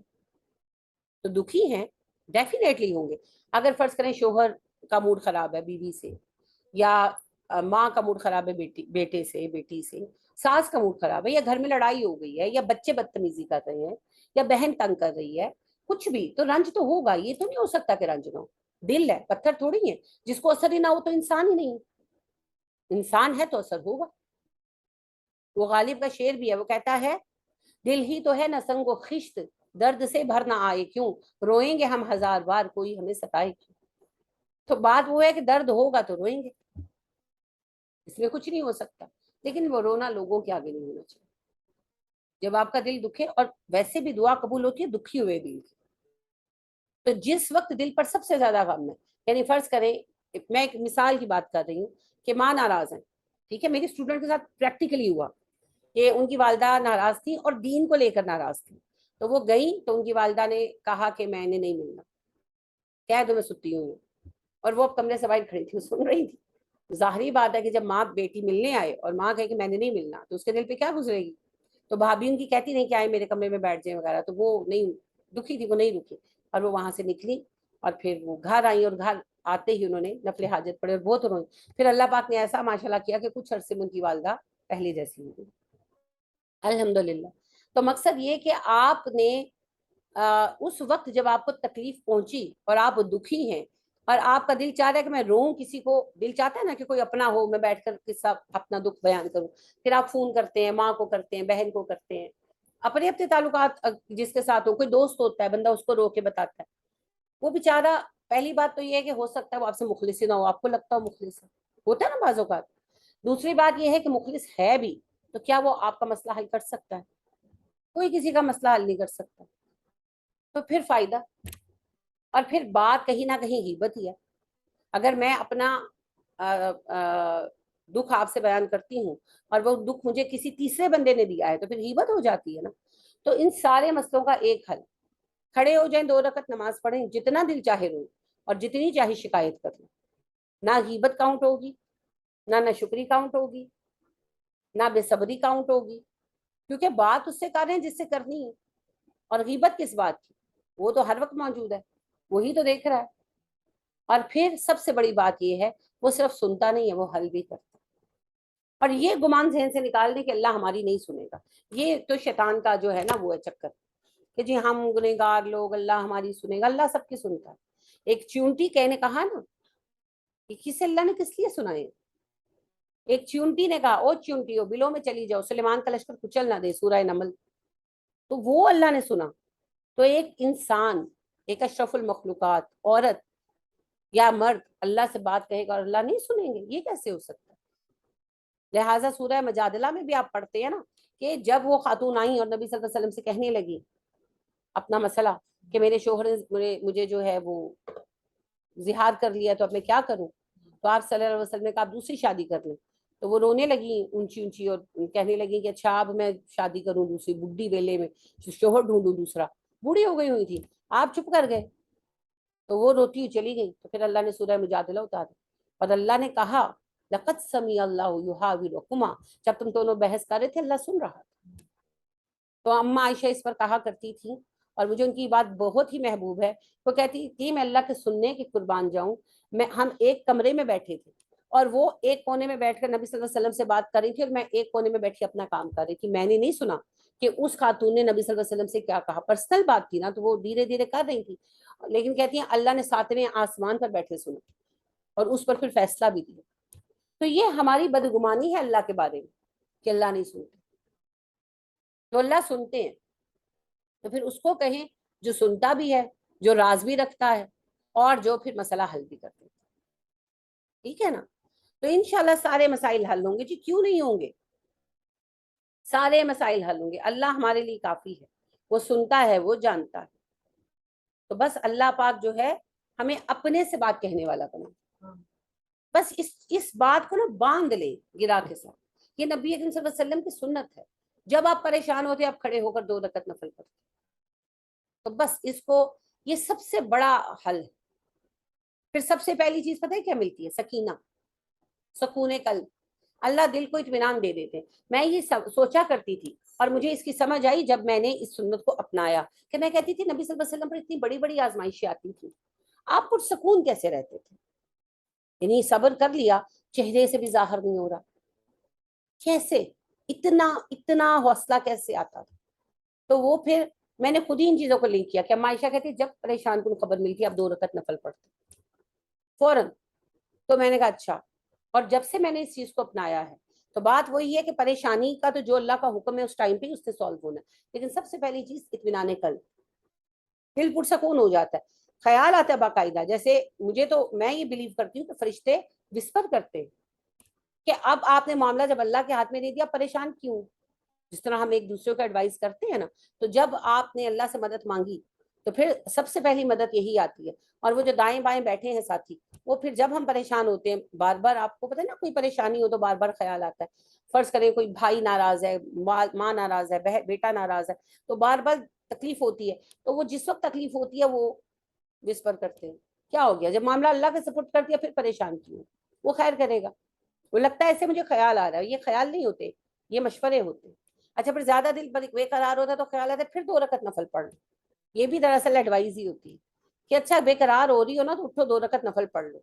Speaker 1: تو دکھی ہیں ڈیفینیٹلی ہوں گے. اگر فرض کریں شوہر کا موڈ خراب ہے بیوی سے، یا ماں کا موڈ خراب ہے بیٹے سے بیٹی سے، ساس کا موڈ خراب ہے، یا گھر میں لڑائی ہو گئی ہے، یا بچے بدتمیزی کر رہے ہیں، یا بہن تنگ کر رہی ہے، کچھ بھی تو رنج تو ہوگا. یہ تو نہیں ہو سکتا کہ رنج نہ ہو. دل ہے، پتھر تھوڑی ہے، جس کو اثر ہی نہ ہو تو انسان ہی نہیں. انسان ہے تو اثر ہوگا. وہ غالب کا شعر بھی ہے، وہ کہتا ہے دل ہی تو ہے نہ سنگ و خشت، درد سے بھر نہ آئے کیوں، روئیں گے ہم 1000 بار کوئی ہمیں ستائے کیوں. تو بات وہ ہے کہ درد ہوگا تو روئیں گے، اس میں کچھ نہیں ہو سکتا، لیکن وہ رونا لوگوں کے آگے نہیں ہونا چاہیے. جب آپ کا دل دکھے، اور ویسے بھی دعا قبول ہوتی ہے دکھی ہوئے دل کی. تو جس وقت دل پر سب سے زیادہ غم ہے، یعنی فرض کریں میں ایک مثال کی بات کر رہی ہوں کہ ماں ناراض ہے، ٹھیک ہے، میری اسٹوڈنٹ کے ساتھ پریکٹیکلی ہوا کہ ان کی والدہ ناراض تھی اور دین کو لے کر ناراض تھی. تو وہ گئی تو ان کی والدہ نے کہا کہ میں نے نہیں ملنا، کہہ دو میں ستی ہوں. اور وہ اب کمرے سے باہر کھڑی تھی، سن رہی تھی. ظاہری بات ہے کہ جب ماں بیٹی ملنے آئے اور ماں کہے کہ میں نے نہیں ملنا تو اس کے دل پہ کیا گزرے گی. تو بھابھی ان کی کہتی نہیں کہ آئے میرے کمرے میں بیٹھ جائیں وغیرہ, تو وہ نہیں دکھی تھی, وہ نہیں رکی اور وہ وہاں سے نکلی اور پھر وہ گھر آئی اور گھر آتے ہی انہوں نے نفل حاجت پڑے اور بہت روئی. پھر اللہ پاک نے ایسا ماشاءاللہ کیا کہ کچھ عرصے میں ان کی والدہ پہلے جیسی ہو گئی, الحمدللہ. تو مقصد یہ کہ آپ نے اس وقت جب آپ کو تکلیف پہنچی اور آپ دکھی ہیں اور آپ کا دل چاہ رہا ہے کہ میں روؤں, کسی کو دل چاہتا ہے نا کہ کوئی اپنا ہو, میں بیٹھ کر قصہ اپنا دکھ بیان کروں, پھر آپ فون کرتے ہیں, ماں کو کرتے ہیں, بہن کو کرتے ہیں, اپنے اپنے تعلقات جس کے ساتھ ہو, کوئی دوست ہوتا ہے بندہ اس کو رو کے بتاتا ہے. وہ بیچارہ, پہلی بات تو یہ ہے کہ ہو سکتا ہے وہ آپ سے مخلص ہی نہ ہو, آپ کو لگتا ہو مخلص ہے, ہوتا ہے نا بعض اوقات. دوسری بات یہ ہے کہ مخلص ہے بھی تو کیا وہ آپ کا مسئلہ حل کر سکتا ہے؟ کوئی کسی کا مسئلہ حل نہیں کر سکتا. تو پھر فائدہ, اور پھر بات کہیں نہ کہیں غیبت ہی ہے. اگر میں اپنا دکھ آپ سے بیان کرتی ہوں اور وہ دکھ مجھے کسی تیسرے بندے نے دیا ہے تو پھر غیبت ہو جاتی ہے نا. تو ان سارے مسئلوں کا ایک حل, کھڑے ہو جائیں, 2 رکعت نماز پڑھیں, جتنا دل چاہے رو اور جتنی چاہے شکایت کر لیں. نہ غیبت کاؤنٹ ہوگی, نہ شکری کاؤنٹ ہوگی, نہ بے صبری کاؤنٹ ہوگی, کیونکہ بات اس سے کر رہے ہیں جس سے کرنی ہے. اور غیبت کس بات کی, وہ تو ہر وقت موجود ہے, وہی تو دیکھ رہا ہے. اور پھر سب سے بڑی بات یہ ہے وہ صرف سنتا نہیں ہے, وہ حل بھی کرتا. اور یہ گمان ذہن سے نکال دیں کہ اللہ ہماری نہیں سنے گا. یہ تو شیطان کا جو ہے نا وہ ہے چکر کہ جی ہم گنہگار لوگ, اللہ ہماری سنے گا. اللہ سب کی سنتا ہے. ایک چونٹی کہنے کہا نا کہ کسے اللہ نے کس لیے سنائے, ایک چونٹی نے کہا او چونٹیو بلوں میں چلی جاؤ, سلیمان کا لشکر کچل نہ دے, سورہ نمل. تو وہ اللہ نے سنا. تو ایک انسان, ایک اشرف المخلوقات, عورت یا مرد اللہ سے بات کہے گا اور اللہ نہیں سنیں گے, یہ کیسے ہو سکتا ہے؟ لہٰذا سورہ مجادلہ میں بھی آپ پڑھتے ہیں نا کہ جب وہ خاتون آئیں اور نبی صلی اللہ علیہ وسلم سے کہنے لگی اپنا مسئلہ کہ میرے شوہر نے مجھے جو ہے وہ زہار کر لیا تو اب میں کیا کروں, تو آپ صلی اللہ علیہ وسلم نے کہا آپ دوسری شادی کر لیں. تو وہ رونے لگی اونچی اونچی اور کہنے لگی کہ اچھا اب میں شادی کروں دوسری, بڈھی ویلے میں شوہر ڈھونڈوں دوسرا. بوڑھی ہو گئی ہوئی تھی, آپ چپ کر گئے. تو وہ روتی ہوئی چلی گئی. تو پھر اللہ نے سورہ مجادلہ اتارا اور اللہ نے کہا لقد سمع اللہ یحاورکما, جب تم دونوں بحث کر رہے تھے اللہ سن رہا تھا. تو اما عائشہ اس پر کہا کرتی تھی اور مجھے ان کی بات بہت ہی محبوب ہے. وہ کہتی تھی میں اللہ کے سننے کی قربان جاؤں, ہم ایک کمرے میں بیٹھے تھے اور وہ ایک کونے میں بیٹھ کر نبی صلی اللہ علیہ وسلم سے بات کر رہی تھی اور میں ایک کونے میں بیٹھ کے اپنا کام کر رہی تھی. میں نے نہیں سنا کہ اس خاتون نے نبی صلی اللہ علیہ وسلم سے کیا کہا, پرسنل بات تھی نا تو وہ دھیرے دھیرے کر رہی تھی. لیکن کہتی ہیں اللہ نے 7ویں آسمان پر بیٹھے سنا اور اس پر پھر فیصلہ بھی دیا. تو یہ ہماری بدگمانی ہے اللہ کے بارے میں کہ اللہ نہیں سنتے. تو اللہ سنتے ہیں, تو پھر اس کو کہیں جو سنتا بھی ہے, جو راز بھی رکھتا ہے اور جو پھر مسئلہ حل بھی کرتے ہیں. ٹھیک ہے نا. تو انشاءاللہ سارے مسائل حل ہوں گے. جی کیوں نہیں ہوں گے, سارے مسائل حل ہوں گے. اللہ ہمارے لیے کافی ہے, وہ سنتا ہے, وہ جانتا ہے. تو بس اللہ پاک جو ہے ہمیں اپنے سے بات کہنے والا بنا. بس اس بات کو نا باندھ لے گرا کے ساتھ, یہ نبی اکرم صلی اللہ علیہ وسلم کی سنت ہے. جب آپ پریشان ہوتے آپ کھڑے ہو کر 2 رکعت نفل پڑھتے. تو بس اس کو, یہ سب سے بڑا حل ہے. پھر سب سے پہلی چیز پتہ ہے کیا ملتی ہے؟ سکینہ, سکون قلب. اللہ دل کو اطمینان دے دیتے. میں یہ سوچا کرتی تھی اور مجھے اس کی سمجھ آئی جب میں نے اس سنت کو اپنایا کہ میں کہتی تھی نبی صلی اللہ علیہ وسلم پر اتنی بڑی بڑی آزمائشیں آتی تھی, آپ پرسکون کیسے رہتے تھے؟ یعنی صبر کر لیا, چہرے سے بھی ظاہر نہیں ہو رہا, کیسے اتنا اتنا حوصلہ کیسے آتا تھا؟ تو وہ پھر میں نے خود ہی ان چیزوں کو لنک کیا کہ عائشہ کہتی جب پریشان کن خبر ملتی اب 2 رکعت نفل پڑھتے فوراً. تو میں نے کہا اچھا, اور جب سے میں نے اس چیز کو اپنایا ہے تو بات وہی ہے کہ پریشانی کا تو جو اللہ کا حکم ہے اس ٹائم پہ اس سے سالو ہونا ہے, لیکن سب سے پہلی چیز اطمینان قلب, دل پرسکون ہو جاتا ہے. خیال آتا ہے باقاعدہ, جیسے مجھے تو میں یہ بلیو کرتی ہوں کہ فرشتے وسپر کرتے کہ اب آپ نے معاملہ جب اللہ کے ہاتھ میں دے دیا پریشان کیوں. جس طرح ہم ایک دوسرے کو ایڈوائز کرتے ہیں نا, تو جب آپ نے اللہ سے مدد مانگی تو پھر سب سے پہلی مدد یہی آتی ہے. اور وہ جو دائیں بائیں بیٹھے ہیں ساتھی, وہ پھر جب ہم پریشان ہوتے ہیں بار بار, آپ کو پتہ ہے نا کوئی پریشانی ہو تو بار بار خیال آتا ہے. فرض کریں کوئی بھائی ناراض ہے, ماں ناراض ہے, بیٹا ناراض ہے, تو بار بار تکلیف ہوتی ہے. تو وہ جس وقت تکلیف ہوتی ہے وہ وسپر کرتے ہیں کیا ہو گیا, جب معاملہ اللہ کے سپورٹ کر دیا پھر پریشان کیوں. وہ خیر کرے گا. وہ لگتا ہے ایسے مجھے خیال آ رہا ہے, یہ خیال نہیں ہوتے, یہ مشورے ہوتے ہیں. اچھا پھر زیادہ دل بے قرار ہوتا ہے تو خیال آتا ہے پھر 2 رکعت نفل پڑھ لو. یہ بھی دراصل ایڈوائز ہی ہوتی ہے کہ اچھا بے قرار ہو رہی ہو نا تو اٹھو 2 رکعت نفل پڑھ لو.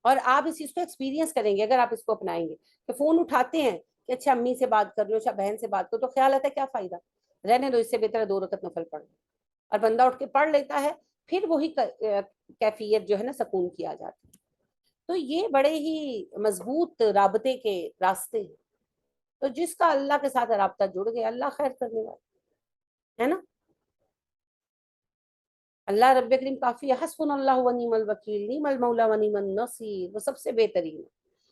Speaker 1: اور آپ اس چیز کو ایکسپیرینس کریں گے اگر آپ اس کو اپنائیں گے کہ فون اٹھاتے ہیں کہ اچھا امی سے بات کر لو, اچھا بہن سے بات کرو, تو خیال آتا ہے کیا فائدہ, رہنے دو, اس سے بہتر ہے 2 رکعت نفل پڑھ لو. اور بندہ اٹھ کے پڑھ لیتا ہے, پھر وہی کیفیت جو ہے نا سکون کی آ جاتی ہے. تو یہ بڑے ہی مضبوط رابطے کے راستے ہیں. تو جس کا اللہ کے ساتھ رابطہ جڑ گیا اللہ خیر کرنے والا ہے نا. اللہ رب کریم کافی ہے, حسبنا اللہ و نعم الوکیل, نعم المولا و نعم النصیر, وہ سب سے بہترین ہے,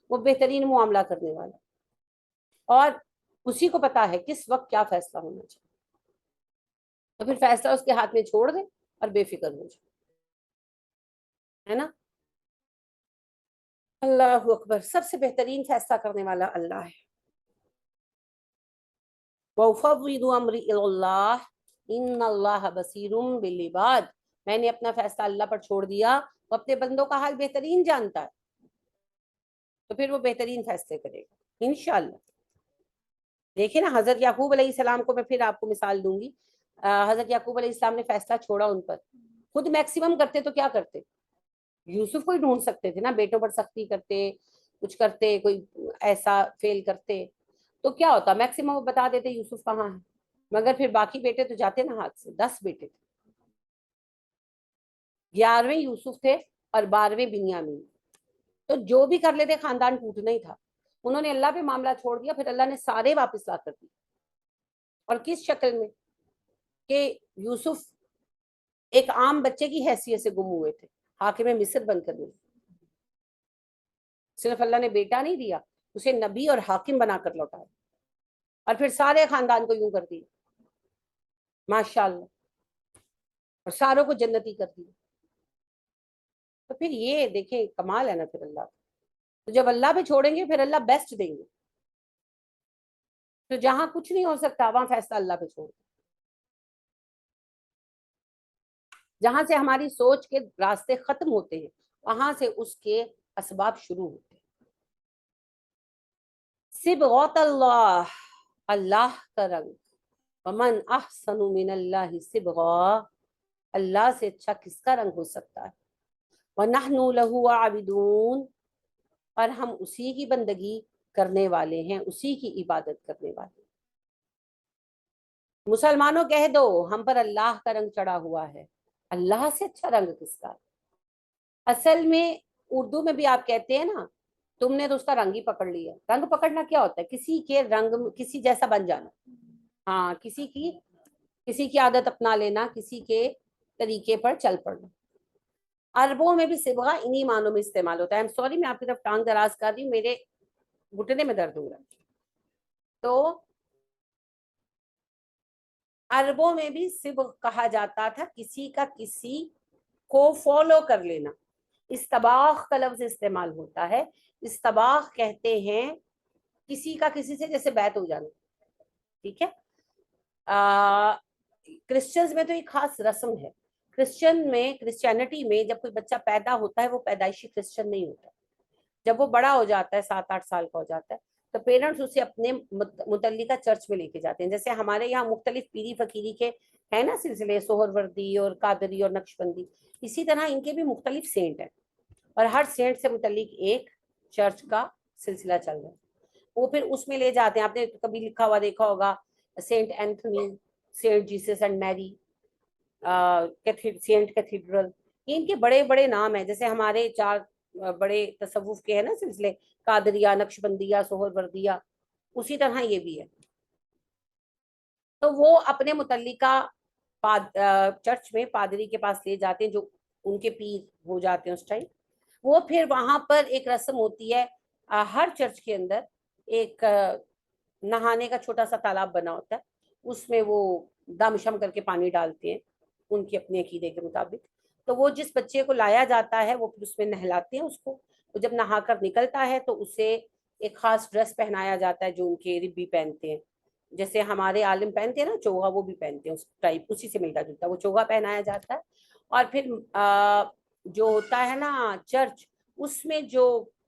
Speaker 1: وہ بہترین معاملہ کرنے والا, اور اسی کو پتا ہے کس وقت کیا فیصلہ ہونا چاہیے. تو پھر فیصلہ اس کے ہاتھ میں چھوڑ دیں اور بے فکر ہو جائے, ہے نا. اللہ اکبر, سب سے بہترین فیصلہ کرنے والا اللہ ہے. وَأُفَوِّضُ أَمْرِي إِلَى اللَّهِ إِنَّ اللَّهَ بَصِيرٌ بِالْعِبَادِ, میں نے اپنا فیصلہ اللہ پر چھوڑ دیا, وہ اپنے بندوں کا حال بہترین جانتا ہے, تو پھر وہ بہترین فیصلے کرے گا انشاءاللہ. دیکھیں نا حضرت یعقوب علیہ السلام کو میں پھر آپ کو مثال دوں گی. حضرت یعقوب علیہ السلام نے فیصلہ چھوڑا ان پر, خود میکسیمم کرتے تو کیا کرتے, یوسف کو ہی ڈھونڈ سکتے تھے نا, بیٹوں پر سختی کرتے, کچھ کرتے, کوئی ایسا فیل کرتے تو کیا ہوتا, میکسیمم وہ بتا دیتے یوسف کہاں ہے. مگر پھر باقی بیٹے تو جاتے نا ہاتھ سے, 10 بیٹے تھے, 11ویں یوسف تھے اور 12ویں بنیامین. تو جو بھی کر لیتے خاندان ٹوٹنا ہی تھا. انہوں نے اللہ پہ معاملہ چھوڑ دیا, پھر اللہ نے سارے واپس لا کر دی. اور کس شکل میں, کہ یوسف ایک عام بچے کی حیثیت سے گم ہوئے تھے, حاکم مصر بن کر نہیں. صرف اللہ نے بیٹا نہیں دیا, اسے نبی اور حاکم بنا کر لوٹایا, اور پھر سارے خاندان کو یوں کر دیا ماشاء اللہ, اور ساروں کو جنتی کر دیا. تو پھر یہ دیکھیں کمال ہے نا پھر اللہ. تو جب اللہ پہ چھوڑیں گے پھر اللہ بیسٹ دیں گے. تو جہاں کچھ نہیں ہو سکتا وہاں فیصلہ اللہ پہ چھوڑ دیں. جہاں سے ہماری سوچ کے راستے ختم ہوتے ہیں وہاں سے اس کے اسباب شروع ہوتے ہیں. صبغۃ اللہ, اللہ کا رنگ. ومن احسن من اللہ صبغا, اللہ سے اچھا کس کا رنگ ہو سکتا ہے. وَنَحْنُ لَهُ عَابِدُونَ, اور ہم اسی کی بندگی کرنے والے ہیں, اسی کی عبادت کرنے والے ہیں. مسلمانوں کہہ دو ہم پر اللہ کا رنگ چڑھا ہوا ہے, اللہ سے اچھا رنگ کس کا. اصل میں اردو میں بھی آپ کہتے ہیں نا, تم نے تو اس کا رنگ ہی پکڑ لیا. رنگ پکڑنا کیا ہوتا ہے, کسی کے رنگ کسی جیسا بن جانا. ہاں, کسی کی عادت اپنا لینا, کسی کے طریقے پر چل پڑنا. عربوں میں بھی صبغہ انہی معنوں میں استعمال ہوتا ہے. سوری میں آپ کی طرف ٹانگ دراز کر رہی ہوں, میرے گھٹنے میں درد ہو رہا ہے. تو عربوں میں بھی صبغ کہا جاتا تھا کسی کا کسی کو فالو کر لینا. استباغ کا لفظ استعمال ہوتا ہے. استباغ کہتے ہیں کسی کا کسی سے جیسے بیعت ہو جانا. ٹھیک ہے, کرسچنز میں تو ایک خاص رسم ہے. کرسچینٹی میں جب کوئی بچہ پیدا ہوتا ہے وہ پیدائشی کرسچن نہیں ہوتا. جب وہ بڑا ہو جاتا ہے, 7-8 سال کا ہو جاتا ہے, تو پیرنٹس اسے اپنے متعلقہ چرچ میں لے کے جاتے ہیں. جیسے ہمارے یہاں مختلف پیری فقیری کے ہیں نا سلسلے, سہر وردی اور قادری اور نقشبندی, اسی طرح ان کے بھی مختلف سینٹ ہیں, اور ہر سینٹ سے متعلق ایک چرچ کا سلسلہ چل رہا ہے. وہ پھر اس میں لے جاتے ہیں. آپ نے کبھی لکھا ہوا دیکھا ہوگا Saint Anthony, Saint Jesus and Mary, Saint cathedral, یہ ان کے بڑے بڑے نام ہیں. جیسے ہمارے 4 بڑے تصوف کے ہیں نا سلسلے, قادریہ, نقشبندیہ, سہر وردیہ, اسی طرح یہ بھی ہے. تو وہ اپنے متعلقہ چرچ میں پادری کے پاس لے جاتے ہیں جو ان کے پیر ہو جاتے ہیں اس ٹائم. وہ پھر وہاں پر ایک رسم ہوتی ہے, ہر چرچ کے اندر ایک نہانے کا چھوٹا سا تالاب بنا ہوتا ہے, اس میں وہ دم شم کر کے پانی ڈالتے ہیں ان کے اپنے عقیدے کے مطابق. تو وہ جس بچے کو لایا جاتا ہے وہ پھر اس میں نہلاتے ہیں اس کو. وہ جب نہا کر نکلتا ہے تو اسے ایک خاص ڈریس پہنایا جاتا ہے جو ان کے ربی پہنتے ہیں. جیسے ہمارے عالم پہنتے ہیں نا چوغا, وہ بھی پہنتے ہیں اس ٹائپ, اسی سے ملتا جلتا. وہ چوغا پہنایا جاتا ہے. اور پھر جو ہوتا ہے نا چرچ, اس میں جو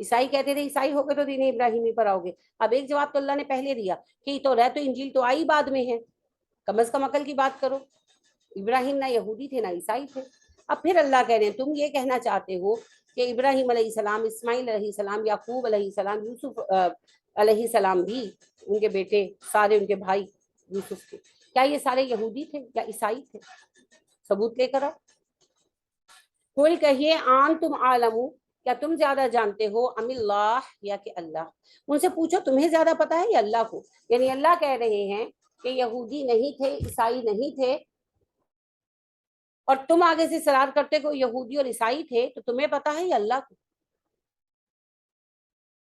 Speaker 1: عیسائی کہتے تھے عیسائی ہو گئے تو دین ابراہیمی پر آؤ گے. اب ایک جواب تو اللہ نے پہلے دیا کہ تو رہ تو انجیل تو آئی بعد میں ہے, کم از کم عقل کی بات کرو. ابراہیم نہ یہودی تھے نہ عیسائی تھے. اب پھر اللہ کہہ رہے ہیں تم یہ کہنا چاہتے ہو کہ ابراہیم علیہ السلام, اسماعیل علیہ السلام, یعقوب علیہ السلام, یوسف علیہ السلام بھی, ان کے بیٹے سارے, ان کے بھائی یوسف کے, کیا یہ سارے یہودی تھے یا عیسائی تھے؟ ثبوت لے کر آؤ. قل کہیے آن تم عالمو, کیا تم زیادہ جانتے ہو, ام اللہ, یا کہ اللہ. ان سے پوچھو تمہیں زیادہ پتا ہے یا اللہ کو. یعنی اللہ کہہ رہے ہیں کہ یہودی نہیں تھے, عیسائی نہیں تھے, اور تم آگے سے اصرار کرتے کہ یہودی اور عیسائی تھے, تو تمہیں پتا ہے یا اللہ کو.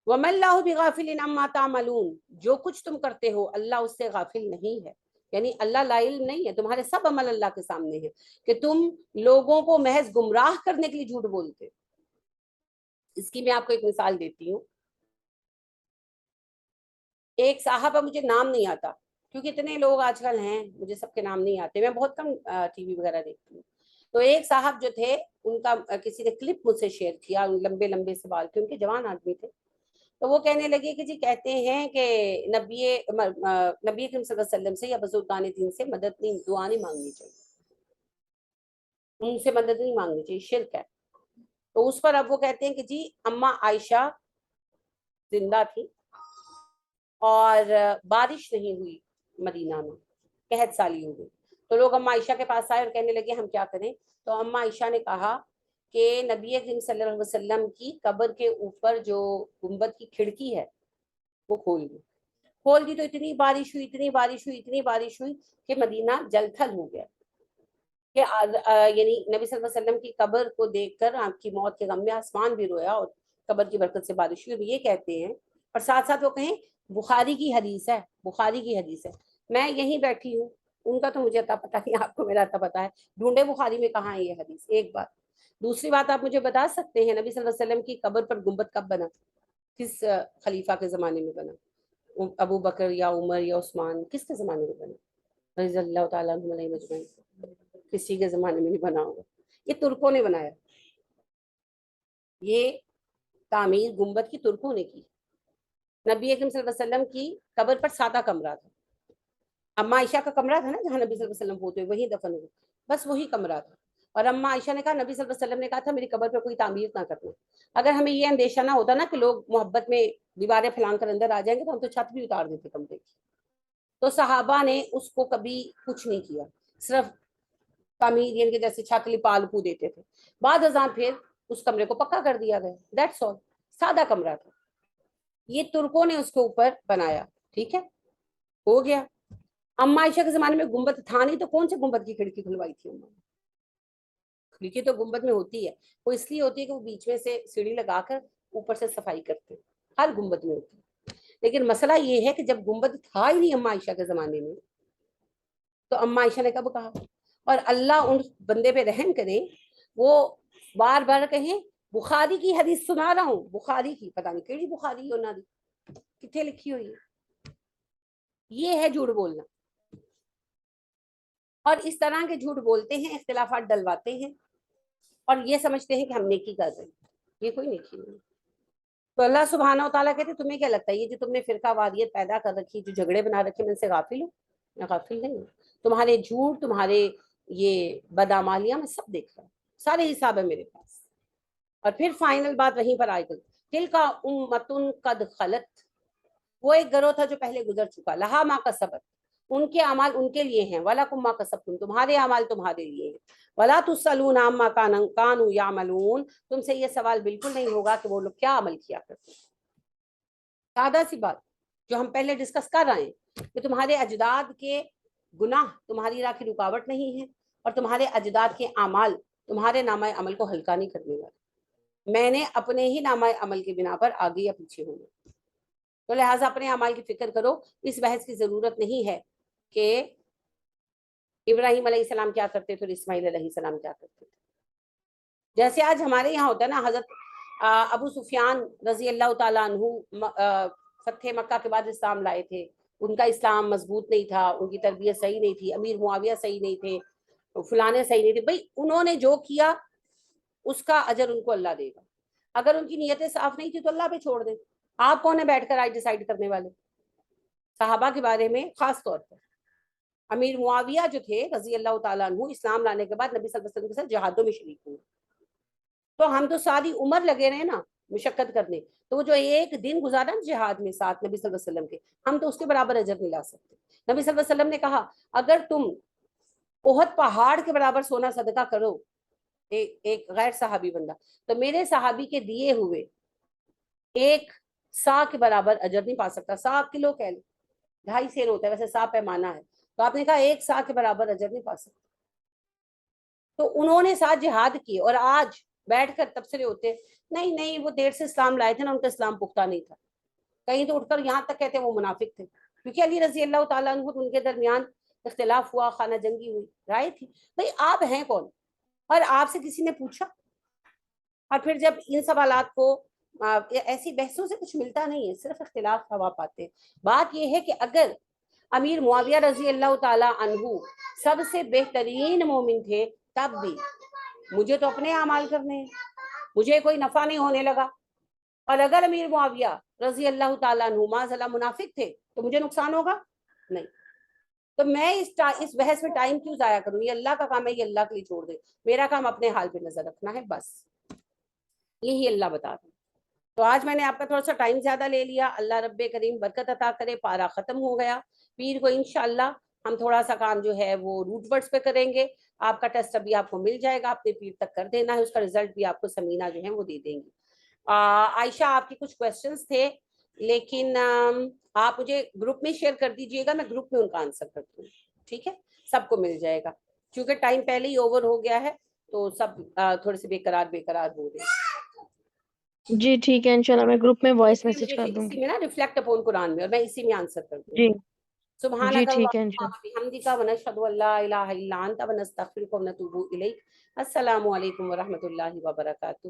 Speaker 1: وَمَا اللَّهُ بِغَافِلٍ عَمَّا تَعْمَلُونَ, جو کچھ تم کرتے ہو اللہ اس سے غافل نہیں ہے. یعنی اللہ لا علم نہیں ہے, تمہارے سب عمل اللہ کے سامنے ہیں, کہ تم لوگوں کو محض گمراہ کرنے کے لیے جھوٹ بولتے. اس کی میں آپ کو ایک مثال دیتی ہوں. ایک صاحب ہے, مجھے نام نہیں آتا کیونکہ اتنے لوگ آج کل ہیں, مجھے سب کے نام نہیں آتے, میں بہت کم ٹی وی وغیرہ دیکھتی ہوں. تو ایک صاحب جو تھے, ان کا کسی نے کلپ مجھ سے شیئر کیا, لمبے لمبے سوال تھے, ان کے جوان آدمی تھے. تو وہ کہنے لگے کہ جی کہتے ہیں کہ نبی کریم صلی اللہ علیہ وسلم سے یا بزرگان دین سے مدد نہیں, دعا نہیں مانگنی چاہیے, ان سے مدد نہیں مانگنی چاہیے, شرک ہے. تو اس پر اب وہ کہتے ہیں کہ جی اماں عائشہ زندہ تھی اور بارش نہیں ہوئی مدینہ میں, قحط سالی ہو گئی. تو لوگ اماں عائشہ کے پاس آئے اور کہنے لگے ہم کیا کریں. تو اماں عائشہ نے کہا کہ نبی کریم صلی اللہ علیہ وسلم کی قبر کے اوپر جو گنبد کی کھڑکی ہے وہ کھول دی. کھول دی تو اتنی بارش ہوئی, اتنی بارش ہوئی, اتنی بارش ہوئی کہ مدینہ جل تھل ہو گیا. کہ یعنی نبی صلی اللہ علیہ وسلم کی قبر کو دیکھ کر آپ کی موت کے غم میں آسمان بھی رویا, اور قبر کی برکت سے بارش ہوئی. یہ کہتے ہیں, اور ساتھ ساتھ وہ کہیں بخاری کی حدیث ہے, بخاری کی حدیث ہے. میں یہیں بیٹھی ہوں, ان کا تو مجھے اتا پتا نہیں, آپ کو میرا اتا پتا ہے, ڈھونڈے بخاری میں کہاں ہے یہ حدیث. ایک بات. دوسری بات, آپ مجھے بتا سکتے ہیں نبی صلی اللہ علیہ وسلم کی قبر پر گنبد کب بنا, کس خلیفہ کے زمانے میں بنا؟ ابو بکر یا عمر یا عثمان, کس کے زمانے میں بنا؟ رضی اللہ تعالیٰ عنہم مجمعین. کسی کے زمانے میں نہیں بنا ہوگا, یہ ترکوں نے بنایا. یہ تعمیر گنبد کی ترکوں نے کی. نبی اکرم صلی اللہ علیہ وسلم کی قبر پر سادہ کمرہ تھا. اماں عائشہ کا کمرہ تھا نا جہاں نبی صلی اللہ علیہ وسلم ہوتے, وہی دفن ہوئے, بس وہی کمرہ تھا. اور اماں عائشہ نے کہا, نبی صلی اللہ علیہ وسلم نے کہا تھا میری قبر پہ کوئی تعمیر نہ کرنا. اگر ہمیں یہ اندیشہ نہ ہوتا نا کہ لوگ محبت میں دیواریں پھلانگ کر اندر آ جائیں گے, تو ہم تو چھت بھی اتار دیتے کمرے کی. تو صحابہ نے اس کو کبھی کچھ نہیں کیا, صرف تعمیر, یعنی کہ جیسے چھت لپا لپو دیتے تھے. بعد ازاں پھر اس کمرے کو پکا کر دیا گیا, دیٹس آل. سادہ کمرہ تھا, یہ ترکوں نے اس کے اوپر بنایا. ٹھیک ہے, ہو گیا. اماں عائشہ کے زمانے میں گنبد تھا نہیں, تو کون سے گنبد کی کھڑکی کھلوائی تھی اماں؟ کھڑکی تو گنبد میں ہوتی ہے, وہ اس لیے ہوتی ہے کہ وہ بیچ میں سے سیڑھی لگا کر اوپر سے صفائی کرتے ہیں, ہر گنبد میں ہوتی ہے. لیکن مسئلہ یہ ہے کہ جب گنبد تھا ہی نہیں اماں عائشہ کے زمانے میں, تو اماں عائشہ نے کب کہا؟ اور اللہ ان بندے پہ رحم کرے, وہ بار بار کہیں بخاری کی حدیث سنا رہا ہوں, بخاری کی, پتہ نہیں کیڑی بخاری ہونا دی, کتنے لکھی ہوئی ہے. یہ ہے جھوٹ بولنا. اور اس طرح کے جھوٹ بولتے ہیں, اختلافات ڈلواتے ہیں, اور یہ سمجھتے ہیں کہ ہم نیکی کر رہے ہیں. یہ کوئی نیکی نہیں. تو اللہ سبحانہ و تعالیٰ کہتے تمہیں کیا لگتا ہے یہ جو تم نے فرقہ واریت پیدا کر رکھی, جو جھگڑے بنا رکھے, میں سے غافل ہوں؟ میں غافل نہیں ہوں. تمہارے جھوٹ, تمہارے یہ بدعمالیاں میں سب دیکھ رہا ہوں, سارے حساب ہے میرے پاس. اور پھر فائنل بات وہیں پر آئے گی, تل کا امتن قد خلت, وہ ایک گروہ تھا جو پہلے گزر چکا, لہا ما کسبت, ان کے اعمال ان کے لیے ہیں, وَلَكُمْ مَا كَسَبْتُمْ, تمہارے اعمال تمہارے لیے ہیں. وَلَا تُسْأَلُونَ عَمَّا كَانُوا يَعْمَلُونَ, تم سے یہ سوال بالکل نہیں ہوگا کہ وہ لوگ کیا عمل کیا کرتے. سادہ سی بات جو ہم پہلے ڈسکس کر رہے ہیں, کہ تمہارے اجداد کے گناہ تمہاری راہ کی رکاوٹ نہیں ہے, اور تمہارے اجداد کے اعمال تمہارے نامہ عمل کو ہلکا نہیں کرنے والے. میں نے اپنے ہی نامہ عمل کی بنا پر آگے یا پیچھے ہونا. تو لہٰذا اپنے اعمال کی فکر کرو. اس بحث کی ضرورت نہیں ہے کہ ابراہیم علیہ السلام کیا کرتے تھے اور اسماعیل علیہ السلام کیا کرتے تھے. جیسے آج ہمارے یہاں ہوتا ہے نا, حضرت ابو سفیان رضی اللہ تعالیٰ عنہ فتح مکہ کے بعد اسلام لائے تھے, ان کا اسلام مضبوط نہیں تھا, ان کی تربیت صحیح نہیں تھی, امیر معاویہ صحیح نہیں تھے, فلانے صحیح نہیں تھے. بھائی انہوں نے جو کیا اس کا اجر ان کو اللہ دے گا. اگر ان کی نیتیں صاف نہیں تھی تو اللہ پہ چھوڑ دیں. آپ کون ہے بیٹھ کر آج ڈیسائیڈ کرنے والے صحابہ کے بارے میں؟ خاص طور پر امیر معاویہ جو تھے رضی اللہ تعالیٰ عنہ، اسلام لانے کے بعد نبی صلی اللہ علیہ وسلم کے ساتھ جہادوں میں شریک ہوئے. تو ہم تو ساری عمر لگے رہے نا مشقت کرنے، تو وہ جو ایک دن گزارا نا جہاد میں ساتھ نبی صلی اللہ علیہ وسلم کے، ہم تو اس کے برابر اجر نہیں لا سکتے. نبی صلی اللہ علیہ وسلم نے کہا اگر تم احد پہاڑ کے برابر سونا صدقہ کرو، ایک غیر صحابی بندہ، تو میرے صحابی کے دیے ہوئے ایک سا کے برابر اجر نہیں پا سکتا. 100 کلو کہہ لیں، 2.5 سیر ہوتا ہے، ویسے سا پیمانہ ہے، تو آپ نے کہا ایک سا کے برابر اجر نہیں پا سکتا. تو انہوں نے ساتھ جہاد کیے، اور آج بیٹھ کر تبصرے ہوتے نہیں نہیں وہ دیر سے اسلام لائے تھے نا، ان کا اسلام پختہ نہیں تھا. کہیں تو اٹھ کر یہاں تک کہتے ہیں وہ منافق تھے، کیونکہ علی رضی اللہ تعالیٰ عنہ ان کے درمیان اختلاف ہوا، خانہ جنگی ہوئی، رائے تھی. بھائی آپ ہیں کون؟ اور آپ سے کسی نے پوچھا؟ اور پھر جب ان سوالات کو ایسی بحثوں سے کچھ ملتا نہیں ہے، صرف اختلاف ہوا پاتے. بات یہ ہے کہ اگر امیر معاویہ رضی اللہ تعالیٰ عنہ سب سے بہترین مومن تھے، تب بھی مجھے تو اپنے اعمال کرنے ہیں، مجھے کوئی نفع نہیں ہونے لگا. اور اگر امیر معاویہ رضی اللہ تعالیٰ عنہ معاذ اللہ منافق تھے تو مجھے نقصان ہوگا نہیں. تو میں اس بحث میں ٹائم کیوں ضائع کروں؟ یہ اللہ کا کام ہے، یہ اللہ کے لیے چھوڑ دے. میرا کام اپنے حال پہ نظر رکھنا ہے، بس یہی اللہ بتا دیں. تو آج میں نے آپ کا تھوڑا سا ٹائم زیادہ لے لیا. اللہ رب کریم برکت عطا کرے. پارا ختم ہو گیا. پیر کو انشاءاللہ ہم تھوڑا سا کام جو ہے وہ روٹ ورڈز پہ کریں گے. آپ کا ٹیسٹ ابھی آپ کو مل جائے گا، اپنے پیر تک کر دینا ہے، اس کا رزلٹ بھی آپ کو سمینہ جو ہے وہ دے دیں گی. عائشہ آپ کی کچھ کویسچنس تھے، لیکن آپ مجھے گروپ میں شیئر کر دیجئے گا، میں گروپ میں ان کا آنسر کرتی ہوں. ٹھیک ہے، سب کو مل جائے گا. کیونکہ ٹائم پہلے ہی اوور ہو گیا ہے تو سب تھوڑے سے بے قرار ہو گئے.
Speaker 2: جی ٹھیک ہے، انشاءاللہ میں گروپ میں وائس
Speaker 1: پھر
Speaker 2: میسج
Speaker 1: مجھے
Speaker 2: کر دوں
Speaker 1: اسی
Speaker 2: گی.
Speaker 1: میں نا ریفلیکٹ اپون قرآن میں، اور میں اسی میں آنسر کر دوں
Speaker 2: جی
Speaker 1: گی.
Speaker 2: جی
Speaker 1: سبحانک
Speaker 2: ٹھیک ہے
Speaker 1: اللہم
Speaker 2: انشاءاللہ.
Speaker 1: وبحمدک ونشہد ان لا الہ الا انت ونستغفرک ونتوب الیک. السلام علیکم ورحمۃ اللہ وبرکاتہ.